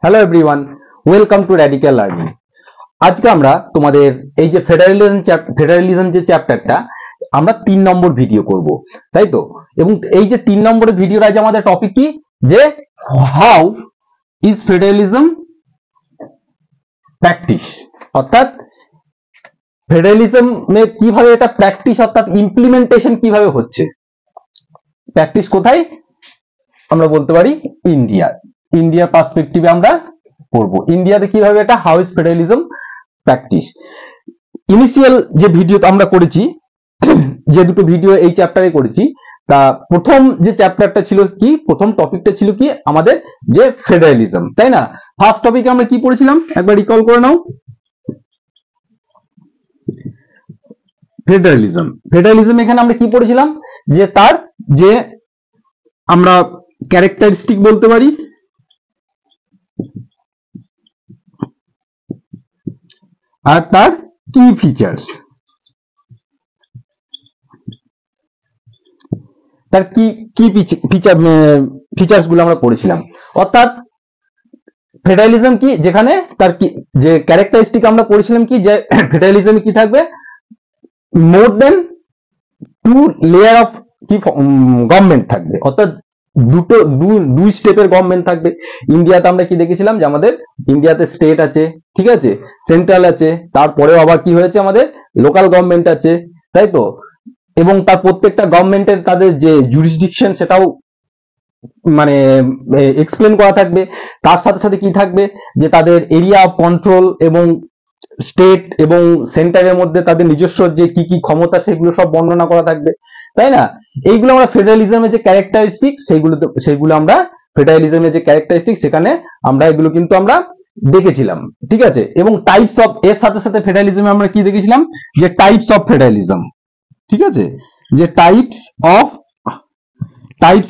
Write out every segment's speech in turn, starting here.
Hello everyone, welcome to radical learning. আজকে আমরা তোমাদের এই যে ফেডারেলিজম যে চ্যাপ্টারটা আমরা 3 নম্বর ভিডিও করব, তাই তো? এবং এই যে 3 নম্বরের ভিডিওর আজ আমাদের টপিক কি, যে হাউ ইজ ফেডারেলিজম প্র্যাকটিস, অর্থাৎ ফেডারেলিজমে কিভাবে এটা প্র্যাকটিস অর্থাৎ ইমপ্লিমেন্টেশন কিভাবে হচ্ছে। প্র্যাকটিস কোথায় আমরা বলতে পারি ইন্ডিয়ার পার্সপেক্টিভে আমরা করব। ইন্ডিয়াতে কিভাবে এটা how is federalism practice. Initial যে ভিডিও আমরা করেছি, যে দুটো ভিডিও এই চ্যাপ্টারে করেছি, তা প্রথম যে চ্যাপ্টারটা ছিল কি, প্রথম টপিকটা ছিল কি আমাদের যে ফেডারেলিজম, তাই না? ফার্স্ট টপিকে আমরা কি পড়েছিলাম একবার রিকল করে নাও। ফেডারেলিজম এখানে আমরা কি পড়েছিলাম, যে তার যে আমরা ক্যারেক্টারিস্টিক বলতে পারি, আর তার কি ফিচার্স, তার কি ফিচার্স গুলো আমরা পড়েছিলাম। অর্থাৎ ফেডারেলিজম কি, যেখানে তার কি যে ক্যারেক্টারিস্টিক আমরা পড়েছিলাম কি, যে ফেডারেলিজমে কি থাকবে, মোর দেন 2 লেয়ার অফ কি গভর্নমেন্ট থাকবে, অর্থাৎ দুই স্টেপের গভর্নমেন্ট থাকবে। ইন্ডিয়াতে আমরা কি দেখেছিলাম, যে আমাদের ইন্ডিয়াতে স্টেট আছে, ঠিক আছে, সেন্ট্রাল আছে, তারপরেও আবার কি হয়েছে আমাদের লোকাল গভর্নমেন্ট আছে, তাই তো? এবং তার প্রত্যেকটা গভর্নমেন্টের তাদের যে জুরিসডিকশন সেটাও মানে এক্সপ্লেন করা থাকবে। তার সাথে সাথে কি থাকবে, যে তাদের এরিয়া অফ কন্ট্রোল এবং স্টেট এবং সেন্টারের মধ্যে তাদের নিজস্ব যে কি কি ক্ষমতা সেগুলো সব বর্ণনা করা থাকবে, তাই না? এইগুলো আমরা ফেডারেলিজমের যে ক্যারেক্টারিস্টিক সেগুলো আমরা ফেডারেলিজমের যে ক্যারেক্টারিস্টিক সেখানে আমরা এগুলো কিন্তু আমরা দেখেছিলাম, ঠিক আছে? এবং টাইপস অফ, এর সাথে সাথে ফেডারেলিজমে আমরা কি দেখেছিলাম, যে টাইপস অফ ফেডারেলিজম, ঠিক আছে, যে types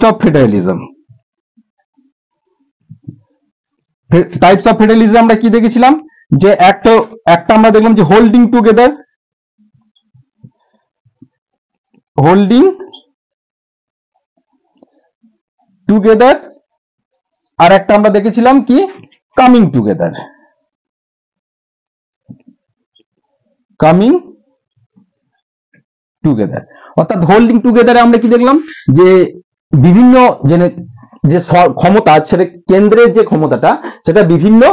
of federalism. Types of federalism আমরা কি দেখেছিলাম, যে একটা আমরা দেখলাম যে হোল্ডিং টুগেদার, আর একটা আমরা দেখেছিলাম কি কামিং টুগেদার। অর্থাৎ হোল্ডিং টুগেদারে আমরা কি দেখলাম, যে বিভিন্ন যে ক্ষমতা, সেটা কেন্দ্রের যে ক্ষমতাটা সেটা বিভিন্ন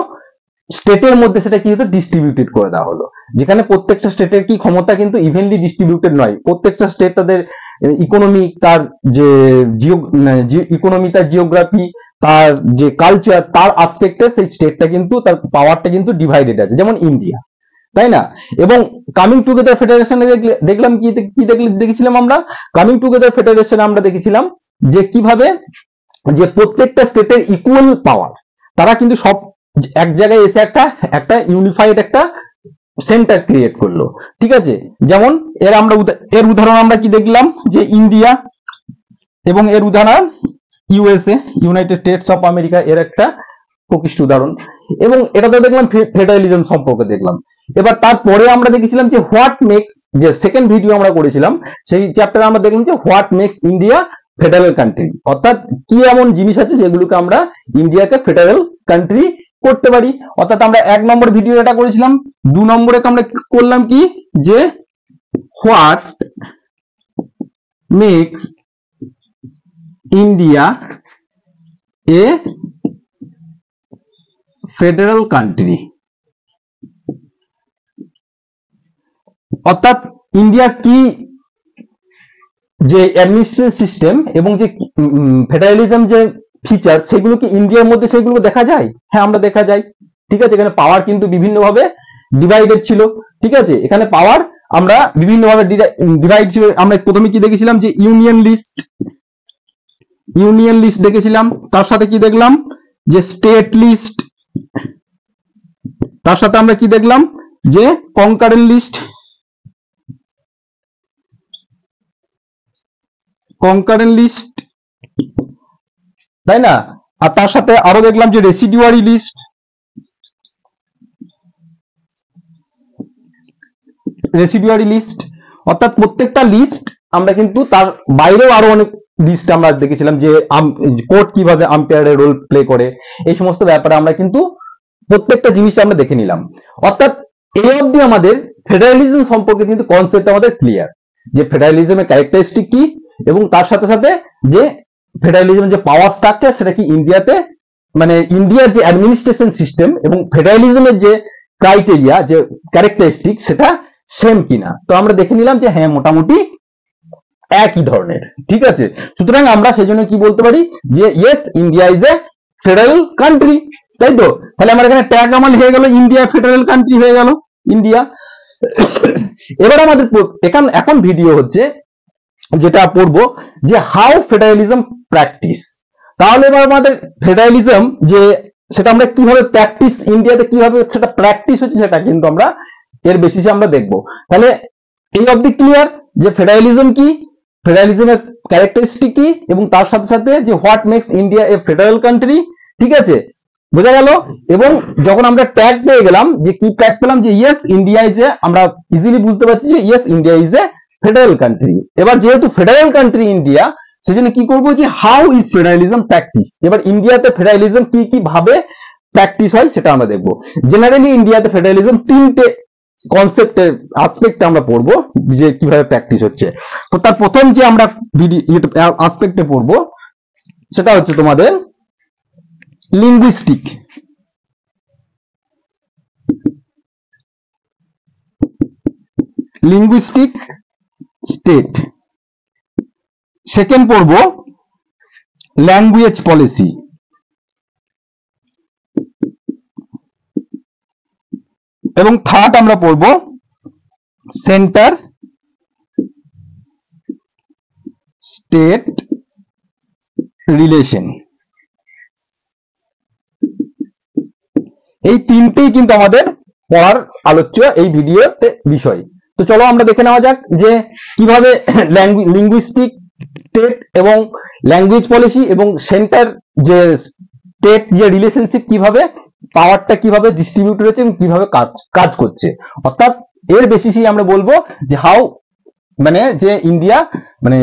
স্টেটের মধ্যে সেটা কি হতো, ডিস্ট্রিবিউটেড করে দেওয়া হলো। যেখানে প্রত্যেকটা স্টেটের কি ক্ষমতা কিন্তু ইভেনলি ডিস্ট্রিবিউটেড নয়, প্রত্যেকটা স্টেট তাদের ইকোনমি, তার যে ইকোনমি, তার জিওগ্রাফি, তার যে কালচার, তার আসপেক্টে সেই স্টেটটা কিন্তু তার পাওয়ারটা কিন্তু ডিভাইডেড আছে, যেমন ইন্ডিয়া, তাই না? এবং কামিং টুগেদার ফেডারেশনে দেখলাম কি দেখেছিলাম আমরা, কামিং টুগেদার ফেডারেশনে আমরা দেখেছিলাম যে কিভাবে যে প্রত্যেকটা স্টেটের ইকুয়াল পাওয়ার, তারা কিন্তু সব এক জায়গায় এসে একটা ইউনিফাইড একটা সেন্টার ক্রিয়েট করলো, ঠিক আছে? যেমন এর উদাহরণ আমরা কি দেখলাম, যে ইন্ডিয়া, এবং এর উদাহরণ USA, United states of America, এর একটা প্রকৃষ্ট উদাহরণ। এবং এটা তো দেখলাম ফেডারেলিজম সম্পর্কে দেখলাম। এবার তারপরে আমরা দেখেছিলাম যে হোয়াট মেক্স, যে সেকেন্ড ভিডিও আমরা করেছিলাম সেই চ্যাপ্টারে আমরা দেখলাম যে what makes India federal country, অর্থাৎ কি এমন জিনিস আছে যেগুলোকে আমরা ইন্ডিয়াকে ফেডারেল কান্ট্রি করতে পারি। অর্থাৎ আমরা 1 নম্বর ভিডিও এটা করেছিলাম। 2 নম্বরে আমরা করলাম কি, যে what makes India a federal country, অর্থাৎ ইন্ডিয়ার কি যে অ্যাডমিনিস্ট্রেশন সিস্টেম এবং যে ফেডারেলিজম যে ফিচার, সেগুলো কি ইন্ডিয়ার মধ্যে সেগুলো দেখা যায়? হ্যাঁ, আমরা দেখা যায়, ঠিক আছে? এখানে পাওয়ার কিন্তু বিভিন্নভাবে ডিভাইডেড ছিল, ঠিক আছে? এখানে পাওয়ার আমরা বিভিন্নভাবে ডিভাইড ছিল। আমরা প্রথমে কি দেখেছিলাম, যে ইউনিয়ন লিস্ট দেখেছিলাম। তার সাথে কি দেখলাম, যে স্টেট লিস্ট। তার সাথে আমরা কি দেখলাম, যে কনকারেন্ট লিস্ট, তাই না? আর তার সাথে আরো দেখলাম যে রেসিডুয়ারি লিস্ট, অর্থাৎ প্রত্যেকটা লিস্ট আমরা কিন্তু তার বাইরেও আরো অনেক লিস্ট আমরা দেখেছিলাম, যে কোর্ট কিভাবে আম্পায়ারের রোল প্লে করে, এই সমস্ত ব্যাপারে আমরা কিন্তু প্রত্যেকটা জিনিস আমরা দেখে নিলাম। অর্থাৎ এই অবধি আমাদের ফেডারেলিজম সম্পর্কে কিন্তু কনসেপ্ট আমাদের ক্লিয়ার, যে ফেডারেলিজমের ক্যারেক্টারিস্টিক কি, এবং তার সাথে সাথে যে ফেডারেলিজমের যে পাওয়ার স্ট্রাকচার সেটা কি ইন্ডিয়াতে, মানে ইন্ডিয়ার যে অ্যাডমিনিস্ট্রেশন সিস্টেম এবং ফেডারেলিজমের যে ক্রাইটেরিয়া, যে ক্যারেক্টারিস্টিক, সেটা সেম কিনা। তো আমরা দেখে নিলাম যে হ্যাঁ, মোটামুটি একই ধরনের। ঠিক আছে, সুতরাং আমরা সেই জন্য কি বলতে পারি যে yes, India is a federal country, তাই তো। তাহলে আমার এখানে ট্যাগ আমার হয়ে গেল ইন্ডিয়া ফেডারেল কান্ট্রি হয়ে গেল ইন্ডিয়া। এবার আমাদের এখন ভিডিও হচ্ছে যেটা পড়বো যে হাউ ফেডারেলিজম প্র্যাকটিস। তাহলে এবার আমাদের ফেডারেলিজম যে সেটা আমরা কিভাবে প্র্যাকটিস, ইন্ডিয়াতে কিভাবে সেটা প্র্যাকটিস হচ্ছে, সেটা কিন্তু আমরা এর বেসিসে আমরা দেখবো। তাহলে এই অবধি ক্লিয়ার যে ফেডারেলিজম কি, ফেডারেলিজমের ক্যারেক্টারিস্টিক কি, এবং তার সাথে সাথে যে what makes India a federal country. ঠিক আছে, বোঝা গেল। এবং যখন আমরা ট্যাগ পেয়ে গেলাম, যে কি ট্যাগ পেলাম, যে ইয়েস ইন্ডিয়া ইজ এ, আমরা ইজিলি বুঝতে পারছি যে yes India is a federal country. এবার যেহেতু ফেডারেল কান্ট্রি ইন্ডিয়া, সেজন্য কি করবো যে হাউ ইজ ফেডারেলিজম প্র্যাকটিস। এবার ইন্ডিয়াতে ফেডারেলিজম কি কি ভাবে প্র্যাকটিস হয় সেটা আমরা দেখবো। জেনারেলি ইন্ডিয়াতে ফেডারেলিজম তিনটে কনসেপ্টের আসপেক্ট আমরা পড়বো, যে কিভাবে প্র্যাকটিস হচ্ছে। তো তার প্রথম যে আমরা আসপেক্টে পড়বো সেটা হচ্ছে তোমাদের লিঙ্গুইস্টিক। Linguistic state. সেকেন্ড পড়বো ল্যাঙ্গুয়েজ পলিসি। এবং থার্ড আমরা পড়বো সেন্টার স্টেট রিলেশন। এই তিনটেই কিন্তু আমাদের পড়ার আলোচ্য এই ভিডিওতে বিষয়। তো চলো আমরা দেখে নেওয়া যাক যে কিভাবে লিঙ্গুইস্টিক স্টেট এবং ল্যাঙ্গুয়েজ পলিসি এবং সেন্টার যে স্টেট যে রিলেশনশিপ, কিভাবে পাওয়ারটা কিভাবে ডিস্ট্রিবিউট হয়েছে এবং কিভাবে কাজ করছে। অর্থাৎ এর বেসিসই আমরা বলবো যে হাউ, মানে যে ইন্ডিয়া, মানে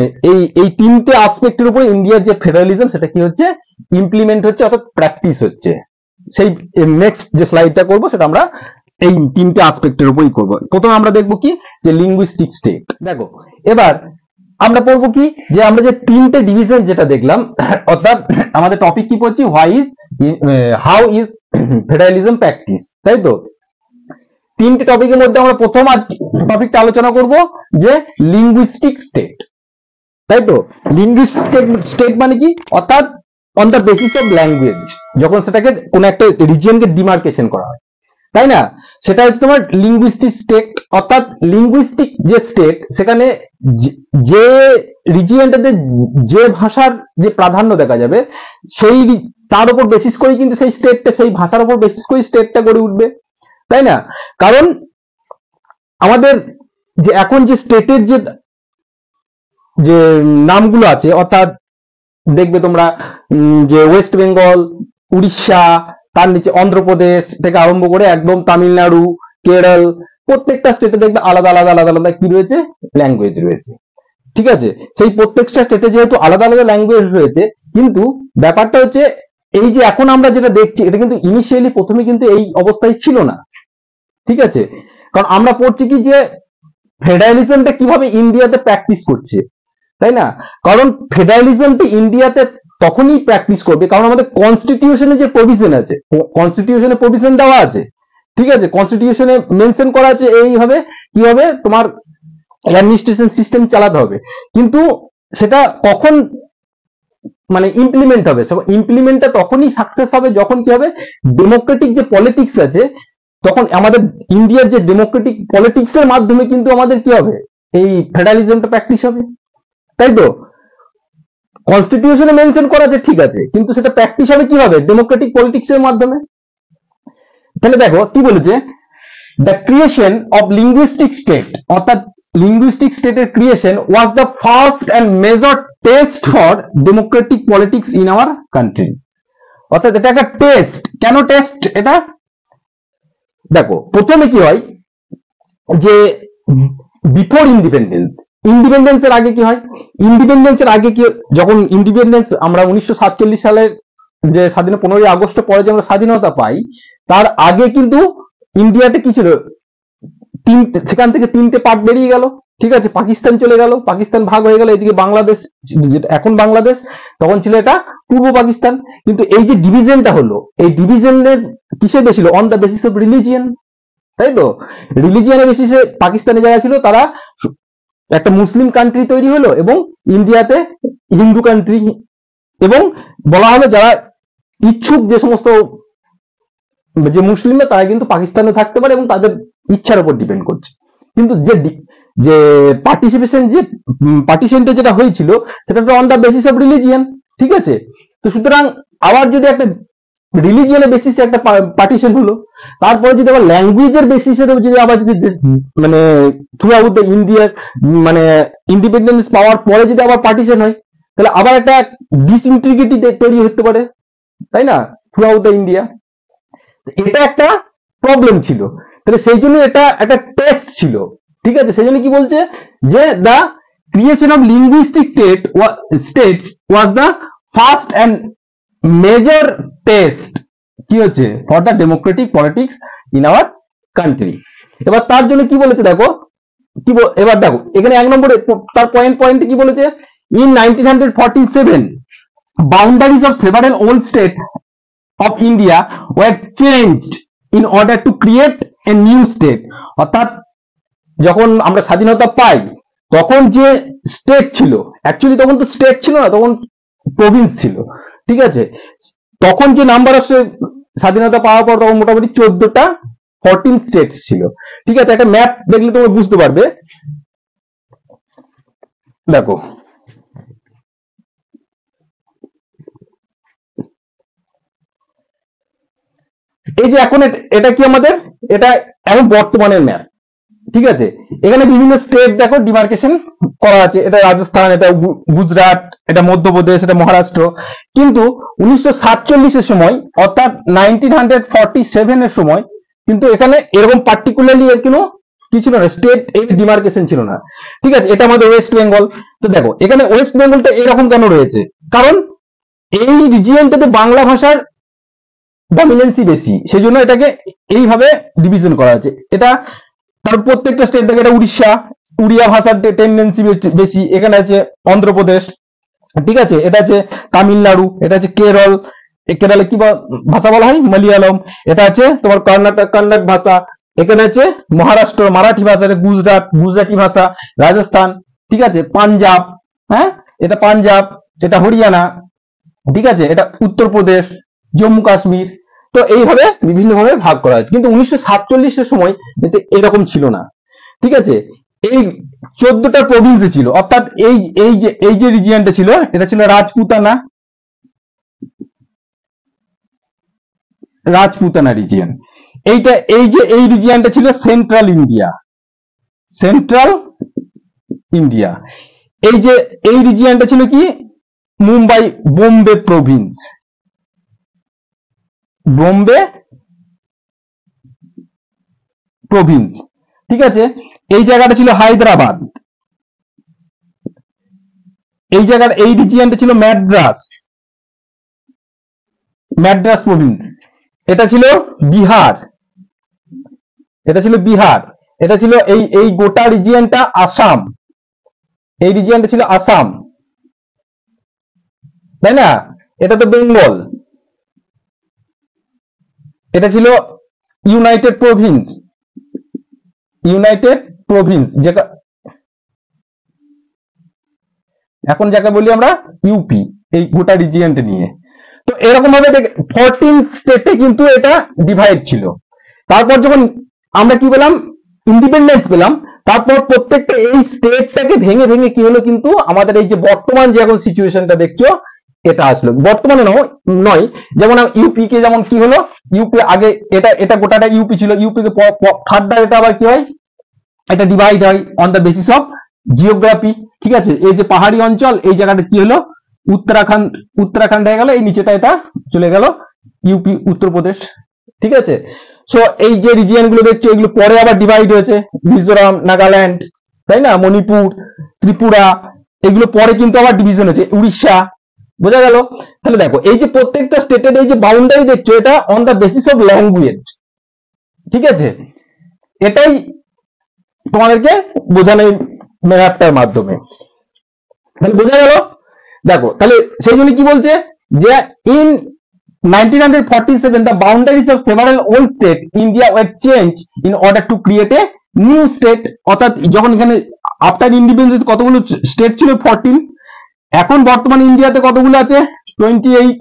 এই তিনটে আসপেক্টের উপরে ইন্ডিয়ার যে ফেডারেলিজম সেটা কি হচ্ছে, ইমপ্লিমেন্ট হচ্ছে, অর্থাৎ প্র্যাকটিস হচ্ছে। সেই নেক্সট যে স্লাইডটা করবো সেটা আমরা এই তিনটে আসপেক্টের উপরই করবো। প্রথমে আমরা দেখবো কি, যে লিঙ্গুইস্টিক স্টেট। দেখো এবার আমরা পড়বো কি, যে আমরা যে তিনটে ডিভিশন যেটা দেখলাম, অর্থাৎ আমাদের টপিক কি পড়ছি, হাউ ইজ ফেডারেলিজম প্র্যাকটিস, তাই তো। তিনটে টপিকের মধ্যে আমরা প্রথম টপিকটা আলোচনা করব যে লিঙ্গুইস্টিক স্টেট, তাই তো। লিঙ্গুইস্টিক স্টেট মানে কি, অর্থাৎ on the basis of language, যখন সেটাকে কোন একটা রিজিয়নকে ডিমার্কেশন করা হয়, তাই না, সেটা হচ্ছে তোমার লিঙ্গুইস্টিক স্টেট। অর্থাৎ লিঙ্গুইস্টিক যে স্টেট, সেখানে যে রিজিয়নটাতে যে ভাষার যে প্রাধান্য দেখা যাবে, সেই তার উপর বেসিস করে কিন্তু সেই স্টেটটা, সেই ভাষার উপর বেসিস করে স্টেটটা গড়ে উঠবে, তাই না। কারণ আমাদের যে এখন যে স্টেটের যে নামগুলো আছে, অর্থাৎ দেখবে তোমরা যে ওয়েস্ট বেঙ্গল, উড়িষ্যা, তার নিচে অন্ধ্রপ্রদেশ থেকে আরম্ভ করে একদম তামিলনাড়ু, কেরল, প্রত্যেকটা স্টেটে দেখবে আলাদা আলাদা আলাদা আলাদা কি রয়েছে, ল্যাঙ্গুয়েজ রয়েছে। ঠিক আছে, সেই প্রত্যেকটা স্টেটে যেহেতু আলাদা আলাদা ল্যাঙ্গুয়েজ রয়েছে, কিন্তু ব্যাপারটা হচ্ছে এই যে এখন আমরা যেটা দেখছি, এটা কিন্তু ইনিশিয়ালি প্রথমে কিন্তু এই অবস্থায় ছিল না। ঠিক আছে, কারণ আমরা পড়ছি কি যে ফেডারেলিজমটা কিভাবে ইন্ডিয়াতে প্র্যাকটিস করছে, তাই না। কারণ ফেডারেলিজমটা ইন্ডিয়াতে তখনই প্র্যাকটিস করবে কারণ আমাদের কনস্টিটিউশনে যে প্রভিশন আছে, কনস্টিটিউশনে প্রভিশন দেওয়া আছে, ঠিক আছে, কনস্টিটিউশনে মেনশন করা আছে এইভাবে কিভাবে তোমার অ্যাডমিনিস্ট্রেশন সিস্টেম চালাতে হবে। কিন্তু সেটা কখন মানে ইমপ্লিমেন্ট হবে, ইমপ্লিমেন্টটা তখনই সাকসেস হবে যখন কি হবে, ডেমোক্রেটিক যে পলিটিক্স আছে, তখন আমাদের ইন্ডিয়ার যে ডেমোক্রেটিক পলিটিক্স এর মাধ্যমে কিন্তু আমাদের কি হবে, এই ফেডারেলিজমটা প্র্যাকটিস হবে, তাই তো। কনস্টিটিউশনে মেনশন করা আছে ঠিক আছে, কিন্তু সেটা প্র্যাকটিস হবে কিভাবে, ডেমোক্রেটিক পলিটিক্স এর মাধ্যমে। তাহলে দেখো কি বলেছে, the creation of linguistic state, অর্থাৎ লিঙ্গুইস্টিক স্টেটের creation was the first and major test for Democratic politics in our country. অর্থাৎ এটা একটা টেস্ট। কেন টেস্ট এটা, দেখো প্রথমে কি হয় যে বিফোর ইন্ডিপেন্ডেন্স, ইন্ডিপেন্ডেন্সের আগে কি হয়, ইন্ডিপেন্ডেন্সের আগে কি, যখন ইন্ডিপেন্ডেন্স আমরা 1947 সালের যে স্বাধীন 15ই আগস্ট পরে যে আমরা স্বাধীনতা পাই, তার আগে কিন্তু ইন্ডিয়াতে কি ছিল, সেখান থেকে 3টে পার্ট বেরিয়ে গেল, ঠিক আছে, পাকিস্তান চলে গেল, পাকিস্তান ভাগ হয়ে গেল, এদিকে বাংলাদেশ, যেটা এখন বাংলাদেশ, তখন ছিল এটা পূর্ব পাকিস্তান। কিন্তু এই যে ডিভিশনটা হলো, এই ডিভিশনের কিসে বেশি, on the basis of religion, তাই তো, রিলিজিয়ানের বেসিসে পাকিস্তানে যারা ছিল তারা একটা মুসলিম কান্ট্রি তৈরি হলো এবং ইন্ডিয়াতে হিন্দু কান্ট্রি, এবং বলা হলো যারা ইচ্ছুক যে সমস্ত যে মুসলিমরা তারা কিন্তু পাকিস্তানে থাকতে পারে এবং তাদের ইচ্ছার উপর ডিপেন্ড করছে। কিন্তু যে পার্টিশনটা যেটা হয়েছিল সেটা on the basis of religion, ঠিক আছে। তো সুতরাং আবার যদি একটা রিলিজিয়ানের বেসিসে একটা পার্টিশন হলো, তারপরে যদি আবার ল্যাঙ্গুয়েজের বেসিসে যদি আবার যদি মানে থ্রু আউট দ্য ইন্ডিয়ার মানে ইন্ডিপেন্ডেন্স পাওয়ার পরে যদি আবার পার্টিশন হয়, তাহলে আবার একটা ডিসইন্টিগ্রিটি তৈরি হতে পারে, তাই না, থ্রু আউট দ্য ইন্ডিয়া। এটা একটা প্রবলেম ছিল, তাহলে সেই জন্য এটা একটা টেস্ট ছিল, ঠিক আছে। সেই জন্য কি বলছে যে the creation of linguistic states was the first and major test কি হচ্ছে for the Democratic politics in our country. এবার তার জন্য কি বলেছে দেখো, এবার দেখো এখানে 1 নম্বরে তার পয়েন্টে কি বলেছে, in 1947 boundaries of several old states of India were changed in order to create a new state। অর্থাৎ যখন আমরা স্বাধীনতা পাই তখন যে স্টেট ছিল, অ্যাকচুয়ালি তখন তো স্টেট ছিল না, তখন প্রভিন্স ছিল, ঠিক আছে। তখন যে নাম্বার অফ স্বাধীনতা পাওয়ার পর তখন মোটামুটি 14 স্টেটস ছিল, ঠিক আছে। একটা ম্যাপ দেখলে তোমরা বুঝতে পারবে, দেখো এই যে এখন এটা কি আমাদের, এটা এখন বর্তমানের ম্যাপ, ঠিক আছে। এখানে বিভিন্ন স্টেট দেখো ডিমার্কেশন করা আছে, এটা রাজস্থান, এটা গুজরাট, এটা মধ্যপ্রদেশ, এটা মহারাষ্ট্র। কিন্তু 1947 সময় অর্থাৎ 1947 এর সময় কিন্তু এখানে এরকম পার্টিকুলারলি এর কোনো কি ছিল না, স্টেট এই ডিমার্কেশন ছিল না, ঠিক আছে। এটা আমাদের ওয়েস্ট বেঙ্গল। তো দেখো এখানে ওয়েস্ট বেঙ্গলটা এরকম কেন রয়েছে, কারণ এই রিজিয়নটাতে বাংলা ভাষার ডমিনেন্সি বেশি, সেই জন্য এটাকে এইভাবে ডিভিশন করা আছে। এটা তার প্রত্যেকটা স্টেট থেকে, এটা উড়িষ্যা, উড়িয়া ভাষার টেন্ডেন্সি বেশি, এখানে আছে অন্ধ্রপ্রদেশ, ঠিক আছে, এটা আছে তামিলনাড়ু, এটা আছে কেরল, কেরলে কি ভাষা বলা হয়, মালয়ালম, এটা আছে তোমার কর্ণাটক ভাষা, এখানে আছে মহারাষ্ট্র মারাঠি ভাষা, গুজরাটি ভাষা, রাজস্থান, ঠিক আছে, পাঞ্জাব, হ্যাঁ এটা পাঞ্জাব, এটা হরিয়ানা, ঠিক আছে, এটা উত্তরপ্রদেশ, জম্মু কাশ্মীর। তো এইভাবে বিভিন্নভাবে ভাগ করা হয়েছে। কিন্তু 1947 সময় এরকম ছিল না, ঠিক আছে। এই 14টা প্রভিন্সে ছিল, অর্থাৎ এই যে রিজিয়নটা ছিল এটা ছিল রাজপুতানা রিজিয়ন। এই রিজিয়নটা ছিল সেন্ট্রাল ইন্ডিয়া। এই রিজিয়নটা ছিল কি বোম্বে প্রভিন্স, ঠিক আছে। এই জায়গাটা ছিল হায়দ্রাবাদ, এই রিজিয়নটা ছিল ম্যাড্রাস প্রভিন্স। এটা ছিল বিহার, এটা ছিল এই গোটা রিজিয়নটা আসাম, এই রিজিয়নটা ছিল আসাম, তাই না। এটা তো বেঙ্গল, এটা ছিল ইউনাইটেড প্রভিন্স যেটা এখন যাকে বলি আমরা ইউপি, এই গোটা রিজিয়নটা নিয়ে। তো এরকম ভাবে 14 স্টেটে কিন্তু এটা ডিভাইড ছিল। তারপর যখন আমরা কি পেলাম, ইন্ডিপেন্ডেন্স পেলাম, তারপর প্রত্যেকটা এই স্টেটটাকে ভেঙে কি হলো, কিন্তু আমাদের এই যে বর্তমান যে এখন সিচুয়েশনটা দেখছো এটা আসলো। বর্তমানে নয়, যেমন ইউপি কে যেমন কি হলো, ইউপি আগে এটা গোটাটা ইউপি ছিল, ইউপি কে ফার্দার এটা আবার কি হয়, এটা ডিভাইড হয় on the basis of geography, ঠিক আছে। এই যে পাহাড়ি অঞ্চল, এই জায়গাটা কি হলো উত্তরাখণ্ড হয়ে গেল, এই নিচেটা এটা চলে গেল ইউপি উত্তরপ্রদেশ, ঠিক আছে। সো এই যে রিজিয়ন গুলো দেখছো এগুলো পরে আবার ডিভাইড হয়েছে, মিজোরাম, নাগাল্যান্ড, তাই না, মণিপুর, ত্রিপুরা, এগুলো পরে কিন্তু আবার ডিভিশন হয়েছে, উড়িষ্যা, বোঝা গেল। তাহলে দেখো এই যে প্রত্যেকটা স্টেটের এই যে বাউন্ডারি দেখছো, এটা on the basis of language, ঠিক আছে, এটাই তোমাদেরকে বোঝানো ম্যাপটার মাধ্যমে। তাহলে বোঝা গেল। দেখো তাহলে সেই জন্য কি বলছে যে in 1947 the boundaries of several old state India were changed in order to create a new state, অর্থাৎ যখন এখানে আফটার ইন্ডিপেন্ডেন্স কতগুলো স্টেট ছিল 14, এখন বর্তমানে ইন্ডিয়াতে কতগুলো আছে 28,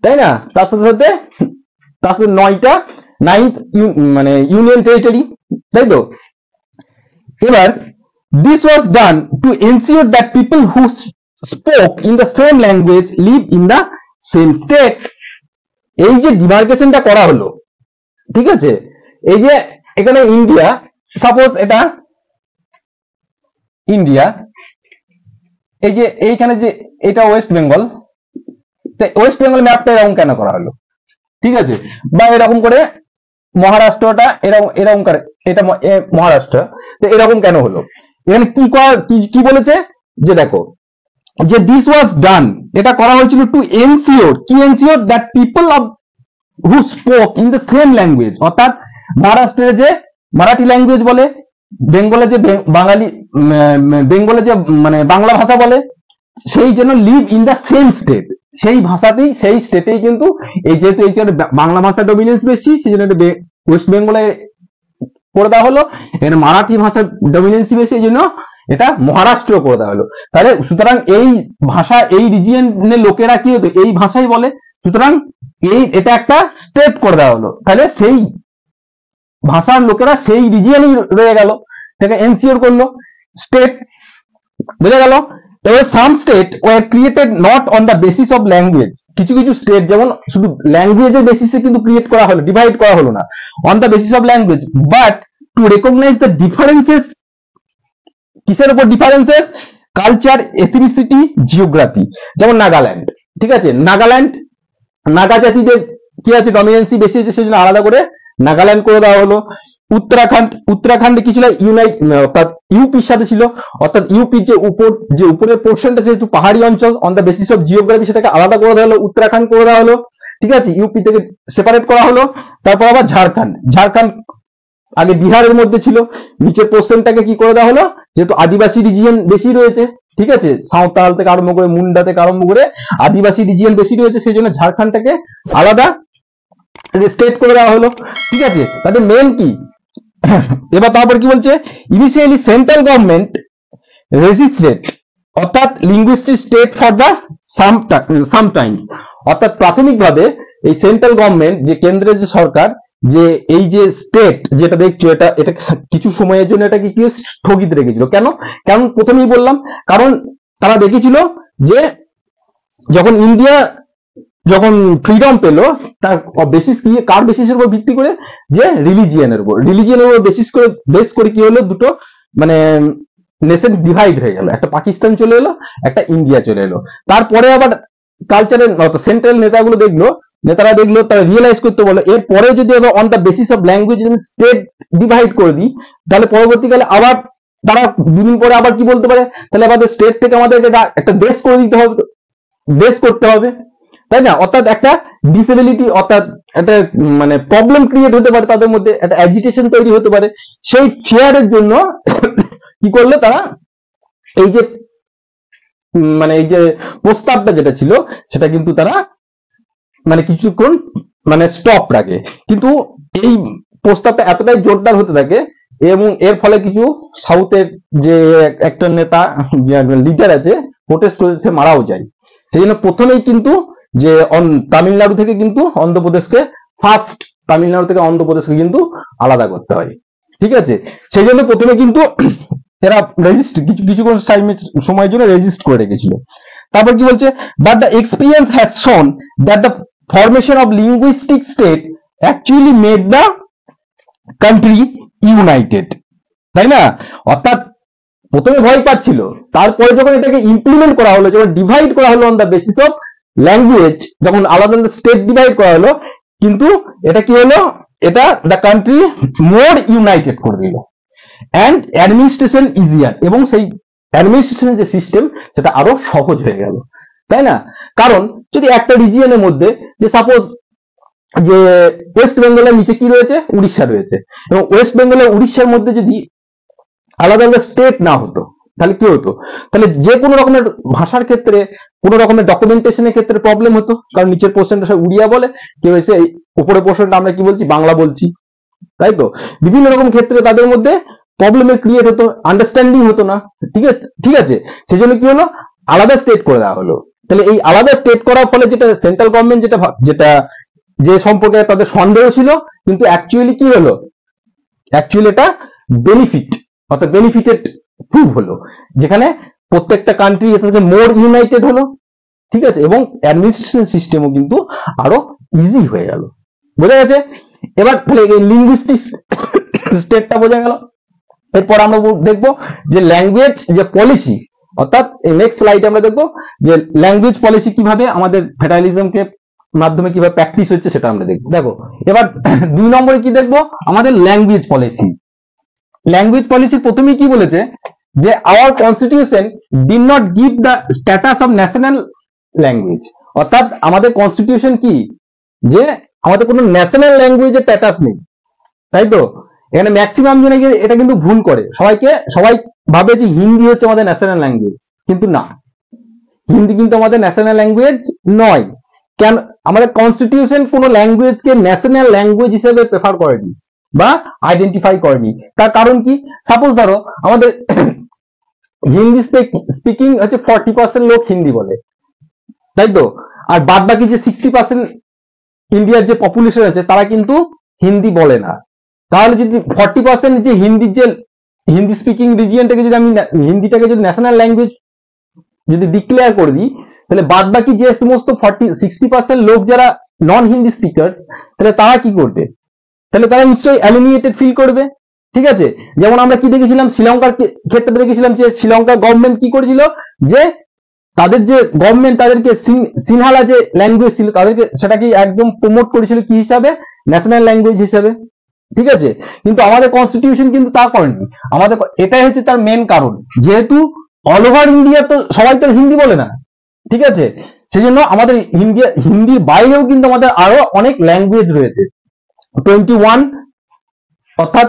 তাই না, তার সাথে 9টা মানে ইউনিয়ন টেরিটরি, তাই তো। এবার this was done to ensure that people who spoke in the same language live in the same state। এই যে ডিমার্কেশনটা করা হলো, ঠিক আছে, এই যে এখানে ইন্ডিয়া, সাপোজ এটা ইন্ডিয়া, এই যে এইখানে যে এটা ওয়েস্ট বেঙ্গল, ওয়েস্ট বেঙ্গল ম্যাপটা এরকম কেন করা হলো, ঠিক আছে, বা এরকম করে মহারাষ্ট্রটা এরকম করে, এটা মহারাষ্ট্র, তো এরকম কেন হলো, এখানে কি বলেছে যে দেখো যে দিস ওয়াজ ডান, এটা করা হয়েছিল to ensure that people of who spoke in the same language, অর্থাৎ মহারাষ্ট্রের যে মারাঠি ল্যাঙ্গুয়েজ বলে, বেঙ্গলে যে বেঙ্গলে যে মানে বাংলা ভাষা বলে, সেই জন্য live in the same state, সেই ভাষাতেই সেই স্টেটেই কিন্তু এই যেহেতু এই বাংলা ভাষা ডমিনেন্স বেশি, সেই জন্য ওয়েস্ট বেঙ্গলে করে দেওয়া হলো, এর মারাঠি ভাষার ডমিনেন্সি বেশি, এই জন্য এটা মহারাষ্ট্র করে দেওয়া হলো। তাহলে সুতরাং এই ভাষা এই রিজিয়নের লোকেরা কি হতো, এই ভাষাই বলে, সুতরাং এটা একটা স্টেট করে দেওয়া হলো, তাহলে সেই ভাষার লোকেরা সেই রিজিয়নই রয়ে গেল, এটাকে এনসিওর করলো স্টেট, বুঝা গেল। এবার some state were created not on the basis of language, কিছু স্টেট যেমন শুধু ল্যাঙ্গুয়েজের বেসিসে কিন্তু ক্রিয়েট করা হলো, ডিভাইড করা হলো না on the basis of language, but to recognise the differences, কিসের উপর ডিফারেন্সেস, কালচার, এথনিসিটি, জিওগ্রাফি। যেমন নাগাল্যান্ড, ঠিক আছে, নাগা জাতিদের কি আছে ডমিনেন্সি বেশি আছে, সেই জন্য আলাদা করে নাগাল্যান্ড করে দেওয়া হলো। উত্তরাখণ্ড কি ছিল, অর্থাৎ ইউপির সাথে ছিল, অর্থাৎ ইউপির যে উপরের পোর্শনটা যেহেতু পাহাড়ি অঞ্চল, on the basis of geography সেটাকে আলাদা করে দেওয়া হলো, উত্তরাখণ্ড করে দেওয়া হলো, ঠিক আছে, ইউপি থেকে সেপারেট করা হলো। তারপর আবার ঝাড়খণ্ড আগে বিহারের মধ্যে ছিল, নিচের পোর্শনটাকে কি করে দেওয়া হলো, যেহেতু আদিবাসী রিজিয়ন বেশি রয়েছে, ঠিক আছে, সাঁওতাল থেকে আরম্ভ করে মুন্ডা থেকে আরম্ভ করে আদিবাসী রিজিয়ন বেশি রয়েছে, সেই জন্য ঝাড়খণ্ডটাকে আলাদা স্টেট করে দেওয়া হলো, ঠিক আছে। তাদের মেন কি, এবার তারপর কি বলছে, ইনিশিয়ালি সেন্ট্রাল গভর্নমেন্ট রেজিস্ট্রেড, অর্থাৎ linguistic state for the sometimes, অর্থাৎ প্রাথমিকভাবে এই সেন্ট্রাল গভর্নমেন্ট যে কেন্দ্রের যে সরকার, যে এই যে স্টেট যেটা দেখছো, এটা কিছু সময়ের জন্য এটাকে কি স্থগিত রেখেছিল। কেন প্রথমেই বললাম, কারণ তারা দেখেছিল যে যখন ইন্ডিয়া ফ্রিডম পেল, তার বেসিস কি, কার বেসিসের উপর ভিত্তি করে, যে রিলিজিয়নের উপর বেস করে কি হলো, দুটো মানে নেশন ডিভাইড হয়ে গেল, একটা পাকিস্তান চলে এলো, একটা ইন্ডিয়া চলে এলো। তারপরে আবার কালচারের সেন্ট্রাল নেতারা দেখলো, তারা রিয়েলাইজ করতে বলো, এরপরে যদি আবার on the basis of language state divide করে দিই, তাহলে পরবর্তীকালে আবার তারা দুদিন পরে আবার কি বলতে পারে, তাহলে আমাদের স্টেট থেকে আমাদেরকে একটা দেশ করে দিতে হবে, দেশ করতে হবে, তাই না, অর্থাৎ একটা ডিসেবিলিটি, অর্থাৎ একটা মানে প্রবলেম ক্রিয়েট হতে পারে, তাদের মধ্যে একটা অ্যাজিটেশন তৈরি হতে পারে। সেই ফিয়ারের জন্য কি করলো তারা, এই যে মানে এই যে প্রস্তাবটা যেটা ছিল, সেটা কিন্তু তারা মানে কিছুক্ষণ মানে স্টপ রাখে, কিন্তু এই প্রস্তাবটা এতটাই জোরদার হতে থাকে, এবং এর ফলে কিছু সাউথের যে একটা নেতা লিডার আছে, প্রোটেস্ট করে সে মারাও যায়। সেই জন্য প্রথমেই কিন্তু যে তামিলনাড়ু থেকে কিন্তু অন্ধ্রপ্রদেশকে কিন্তু আলাদা করতে হয়, ঠিক আছে। সেই জন্য প্রথমে কিন্তু এরা কিছুক্ষণ সময়ের জন্য রেজিস্ট করে রেখেছিল। তারপর কি বলছে, বাট দ্য এক্সপিরিয়েন্স হ্যাজ শোন that the formation of linguistic state actually made the country United, তাই না, অর্থাৎ প্রথমে ভয় পাচ্ছিল, তারপরে যখন এটাকে ইমপ্লিমেন্ট করা হলো, যখন ডিভাইড করা হলো on the basis of language, যখন আলাদা স্টেট ডিভাইড করা হলো, কিন্তু এটা কি হলো, এটা দ্য কান্ট্রি মোর ইউনাইটেড করে দিল। অ্যান্ড অ্যাডমিনিস্ট্রেশন ইজিয়ার, এবং সেই অ্যাডমিনিস্ট্রেশন যে সিস্টেম সেটা আরো সহজ হয়ে গেল, তাই না? কারণ যদি একটা রিজিয়নের মধ্যে, যে সাপোজ যে ওয়েস্ট বেঙ্গলের নিচে কি রয়েছে, উড়িষ্যা রয়েছে, এবং ওয়েস্ট বেঙ্গলের উড়িষ্যার মধ্যে যদি আলাদা আলাদা স্টেট না হতো, তাহলে কি হতো? তাহলে যে কোনো রকমের ভাষার ক্ষেত্রে, কোনো রকমের ডকুমেন্টেশনের ক্ষেত্রে প্রবলেম হতো, কারণ নিচের পোর্শনটা সব উড়িয়া বলে, কেউ এসে উপরের পোর্শনটা আমরা কি বলছি, বাংলা বলছি, তাই তো? বিভিন্ন রকম ক্ষেত্রে তাদের মধ্যে প্রবলেমের ক্রিয়েট হতো, আন্ডারস্ট্যান্ডিং হতো না, ঠিক আছে। সেজন্য কি হলো, আলাদা স্টেট করে দেওয়া হলো। তাহলে এই আলাদা স্টেট করার ফলে যেটা সেন্ট্রাল গভর্নমেন্ট যেটা যে সম্পর্কে তাদের সন্দেহ ছিল, কিন্তু অ্যাকচুয়ালি কি হলো, অ্যাকচুয়ালি এটা বেনিফিট, অর্থাৎ বেনিফিটেড প্রুভ হলো, যেখানে প্রত্যেকটা কান্ট্রি এটা থেকে মোর ইউনাইটেড হলো, ঠিক আছে, এবং অ্যাডমিনিস্ট্রেশন সিস্টেমও কিন্তু আরো ইজি হয়ে গেল। বোঝা গেছে? এবার লিঙ্গুইস্টিক স্টেটটা বোঝা গেল। এরপর আমরা দেখবো যে ল্যাঙ্গুয়েজ যে পলিসি, অর্থাৎ নেক্সট স্লাইডে আমরা দেখবো যে ল্যাঙ্গুয়েজ পলিসি কিভাবে আমাদের ফেডারালিজমকে মাধ্যমে কিভাবে প্র্যাকটিস হচ্ছে সেটা আমরা দেখবো। দেখো এবার 2 নম্বরে কি দেখবো, আমাদের ল্যাঙ্গুয়েজ পলিসি। ল্যাঙ্গুয়েজ পলিসি প্রথমেই কি বলেছে, যে hour constitution did not give the status of national language, অর্থাৎ আমাদের কনস্টিটিউশন কি, যে আমাদের কোনো ন্যাশনাল ল্যাঙ্গুয়েজের স্ট্যাটাস নেই, তাই তো? এখানে ম্যাক্সিমাম জনে এটা কিন্তু ভুল করে, সবাই ভাবে যে হিন্দি হচ্ছে আমাদের ন্যাশনাল ল্যাঙ্গুয়েজ, কিন্তু না, হিন্দি কিন্তু আমাদের ন্যাশনাল ল্যাঙ্গুয়েজ নয়। কেন? আমাদের কনস্টিটিউশন কোনো ল্যাঙ্গুয়েজকে ন্যাশনাল ল্যাঙ্গুয়েজ হিসেবে প্রেফার করেনি বা আইডেন্টিফাই করেনি। তার কারণ কি, সাপোজ ধরো আমাদের হিন্দি স্পিকিং হচ্ছে 40% লোক হিন্দি বলে, তাই তো? আর বাদ বাকি যে 60% ইন্ডিয়ার যে পপুলেশন আছে তারা কিন্তু হিন্দি বলে না। তাহলে যদি 40% যে হিন্দি স্পিকিং রিজিয়নটাকে যদি আমি হিন্দিটাকে যদি ন্যাশনাল ল্যাঙ্গুয়েজ যদি ডিক্লেয়ার করে দিই, তাহলে বাদ বাকি যে সমস্ত 60% লোক যারা নন হিন্দি স্পিকার্স, তাহলে তারা কি করবে? তাহলে তারা নিশ্চয়ই অ্যালিনিয়েটেড ফিল করবে, ঠিক আছে। যেমন আমরা কি দেখেছিলাম, শ্রীলঙ্কার ক্ষেত্রে দেখেছিলাম যে শ্রীলঙ্কার গভর্নমেন্ট কি করেছিল, যে তাদের যে গভর্নমেন্ট তাদেরকে সিনহালা যে ল্যাঙ্গুয়েজ ছিল তাদেরকে সেটাকে একদম প্রমোট করেছিল কি হিসাবে, ন্যাশনাল ল্যাঙ্গুয়েজ হিসাবে, ঠিক আছে। কিন্তু আমাদের কনস্টিটিউশন কিন্তু তা করেনি। আমাদের এটাই হচ্ছে তার মেন কারণ, যেহেতু অল ওভার ইন্ডিয়া তো সবাই তো হিন্দি বলে না, ঠিক আছে। সেজন্য আমাদের হিন্দির বাইরেও কিন্তু আমাদের আরো অনেক ল্যাঙ্গুয়েজ রয়েছে, 21 অর্থাৎ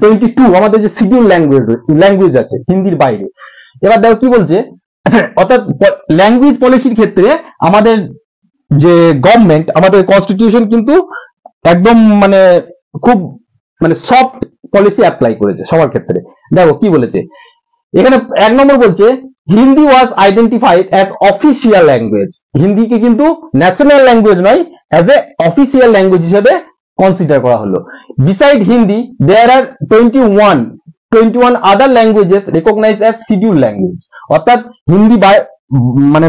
22 আমাদের যে শিডিউল ল্যাঙ্গুয়েজ আছে হিন্দির বাইরে। এবার দেখো কি বলছে, অর্থাৎ ল্যাঙ্গুয়েজ পলিসির ক্ষেত্রে আমাদের যে গভর্নমেন্ট, আমাদের কনস্টিটিউশন কিন্তু একদম খুব সফট পলিসি অ্যাপ্লাই করেছে সবার ক্ষেত্রে। দেখো কি বলেছে এখানে, 1 নম্বর বলছে Hindi was identified as official language. হিন্দিকে কিন্তু ন্যাশনাল ল্যাঙ্গুয়েজ নয়, অ্যাজ এ অফিসিয়াল ল্যাঙ্গুয়েজ হিসেবে কনসিডার করা হলো। Beside Hindi there are 21 other languages recognised as schedule language. অর্থাৎ হিন্দি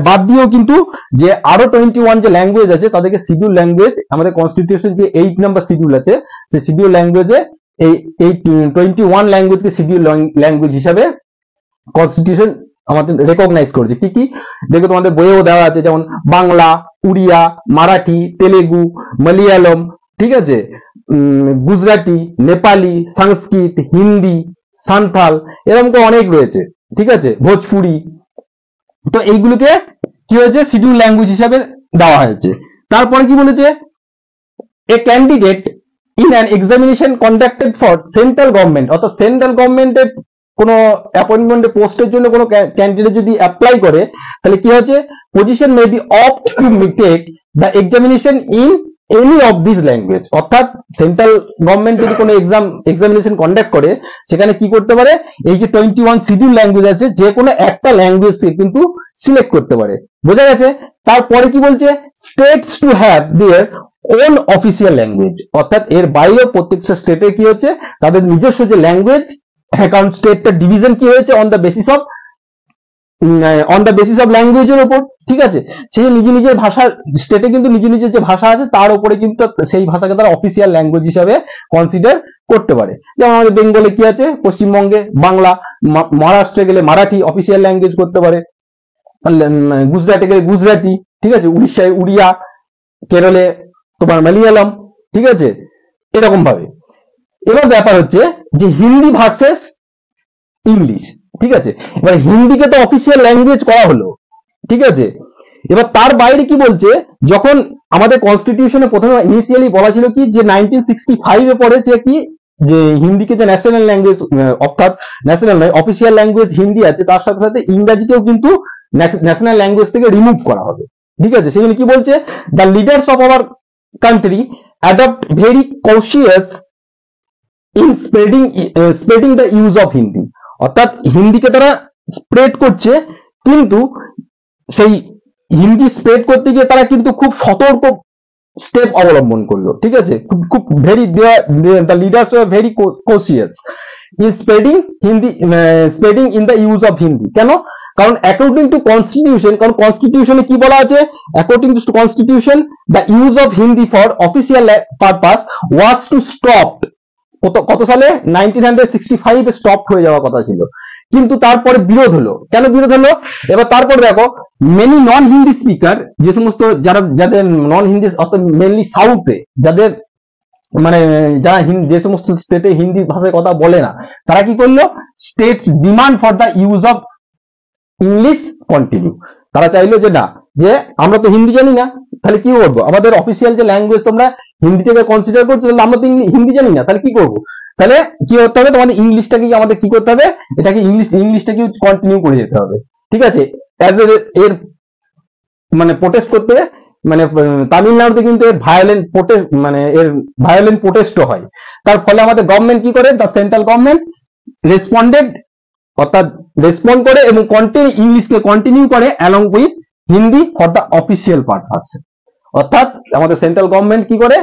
বাদ দিয়েও কিন্তু যে আরো 21 যে ল্যাঙ্গুয়েজ আছে তাদেরকে শিডিউল ল্যাঙ্গুয়েজ, আমাদের কনস্টিটিউশন যে 8 নম্বর শিডিউল আছে সেই শিডিউল ল্যাঙ্গুয়েজে এই 21 ল্যাঙ্গুয়েজকে শিডিউল ল্যাঙ্গুয়েজ হিসাবে কনস্টিটিউশন আমাদের রেকগনাইজ করেছে। কি কি দেখো তোমাদের বইয়েও দেওয়া আছে, যেমন বাংলা, উড়িয়া, মারাঠি, তেলেগু, মালয়ালম, ঠিক আছে, গুজরাটি, নেপালি, সংস্কৃত, হিন্দি, সান্থাল, এরকম তো অনেক রয়েছে, ঠিক আছে, ভোজপুরি। তো এইগুলোকে কি হয়েছে, শিডিউল ল্যাঙ্গুয়েজ হিসাবে দেওয়া হয়েছে। তারপরে কি বলেছে, এ candidate in an examination conducted for central government, অর্থাৎ সেন্ট্রাল গভর্নমেন্টের কোনো অ্যাপয়েন্টমেন্টের পোস্টের জন্য কোনো ক্যান্ডিডেট যদি অ্যাপ্লাই করে, তাহলে কি হচ্ছে, position may be opt to take the examination in any of this language. অর্থাৎ সেন্ট্রাল গভর্নমেন্ট যদি কোনো এক্সামিনেশন কন্ডাক্ট করে, সেখানে কি করতে পারে, এই যে 21 শিডিউল ল্যাঙ্গুয়েজ আছে যে কোনো একটা ল্যাঙ্গুয়েজকে কিন্তু সিলেক্ট করতে পারে। বোঝা গেছে? তারপরে কি বলছে, states to have their own official language. অর্থাৎ এর বাইরেও প্রত্যেকটা স্টেটে কি হচ্ছে, তাদের নিজস্ব যে ল্যাঙ্গুয়েজ, কারণ স্টেটটা ডিভিশন কি হয়েছে অন দ্য বেসিস অফ ল্যাঙ্গুয়েজের উপর, ঠিক আছে। সেই নিজের ভাষার স্টেটে কিন্তু নিজের যে ভাষা আছে তার উপরে কিন্তু সেই ভাষাকে তারা অফিসিয়াল ল্যাঙ্গুয়েজ হিসাবে কনসিডার করতে পারে। যেমন আমাদের বেঙ্গলে কি আছে, পশ্চিমবঙ্গে বাংলা, মহারাষ্ট্রে গেলে মারাঠি অফিসিয়াল ল্যাঙ্গুয়েজ করতে পারে, গুজরাটে গেলে গুজরাটি, ঠিক আছে, উড়িষ্যায় উড়িয়া, কেরলে তোমার মালয়ালম, ঠিক আছে, এরকম ভাবে। এবার ব্যাপার হচ্ছে যে হিন্দি ভার্সেস ইংলিশ, ঠিক আছে। এবার হিন্দিকে তো অফিসিয়াল ল্যাঙ্গুয়েজ করা হলো, ঠিক আছে। এবার তার বাইরে কি বলছে, যখন আমাদের কনস্টিটিউশনে প্রথমে ইনিশিয়ালি বলা ছিল কি যে 1965 পড়েছে কি যে হিন্দিকে যে ন্যাশনাল ল্যাঙ্গুয়েজ, অর্থাৎ ন্যাশনাল নয় অফিসিয়াল ল্যাঙ্গুয়েজ হিন্দি আছে, তার সাথে সাথে ইংরাজিকেও কিন্তু ন্যাশনাল ল্যাঙ্গুয়েজ থেকে রিমুভ করা হবে, ঠিক আছে। সেখানে কি বলছে, the leaders of our country adopt very conscious in spreading the use of Hindi, অর্থাৎ হিন্দিকে তারা স্প্রেড করছে, কিন্তু সেই হিন্দি স্প্রেড করতে গিয়ে তারা কিন্তু খুব সতর্ক স্টেপ অবলম্বন করলো, ঠিক আছে। খুব very the leaders are very conscious in spreading in the use of Hindi. কেন? কারণ অ্যাকর্ডিং টু কনস্টিটিউশন, কারণ কনস্টিটিউশনে কি বলা আছে, according to constitution the use of Hindi for official purpose was to stop. কত সালে? 1965 স্টপ হয়ে যাওয়ার কথা ছিল, কিন্তু তারপরে বিরোধ হলো। কেন বিরোধ হলো? এবার তারপরে দেখো, মেনি নন হিন্দি স্পিকার, যে সমস্ত যাদের নন হিন্দি, অর্থাৎ মেনলি সাউথে যাদের মানে যারা যে সমস্ত স্টেটে হিন্দি ভাষায় কথা বলে না, তারা কি করলো, states demand for the use of English continue. তারা চাইলো যে না, যে আমরা তো হিন্দি জানি না, তাহলে কি করবো, আমাদের অফিসিয়াল যে ল্যাঙ্গুয়েজ তোমরা হিন্দিটাকে কনসিডার করছো, তাহলে আমরা তো হিন্দি জানি না, তাহলে কি করবো, তাহলে কি করতে হবে, তোমাদের ইংলিশটাকে আমাদের কি করতে হবে, এটাকে ইংলিশটাকে কন্টিনিউ করে যেতে হবে, ঠিক আছে। এর মানে প্রোটেস্ট করতে, মানে তামিলনাড়ুতে কিন্তু এর ভায়োলেন্ট প্রোটেস্টও হয়। তার ফলে আমাদের গভর্নমেন্ট কি করে, দ্য সেন্ট্রাল গভর্নমেন্ট রেসপন্ডেড, অর্থাৎ রেসপন্ড করে এবং ইংলিশকে কন্টিনিউ করে along with Hindi for the official purpose. অর্থাৎ আমাদের সেন্ট্রাল গভর্নমেন্ট কি করে,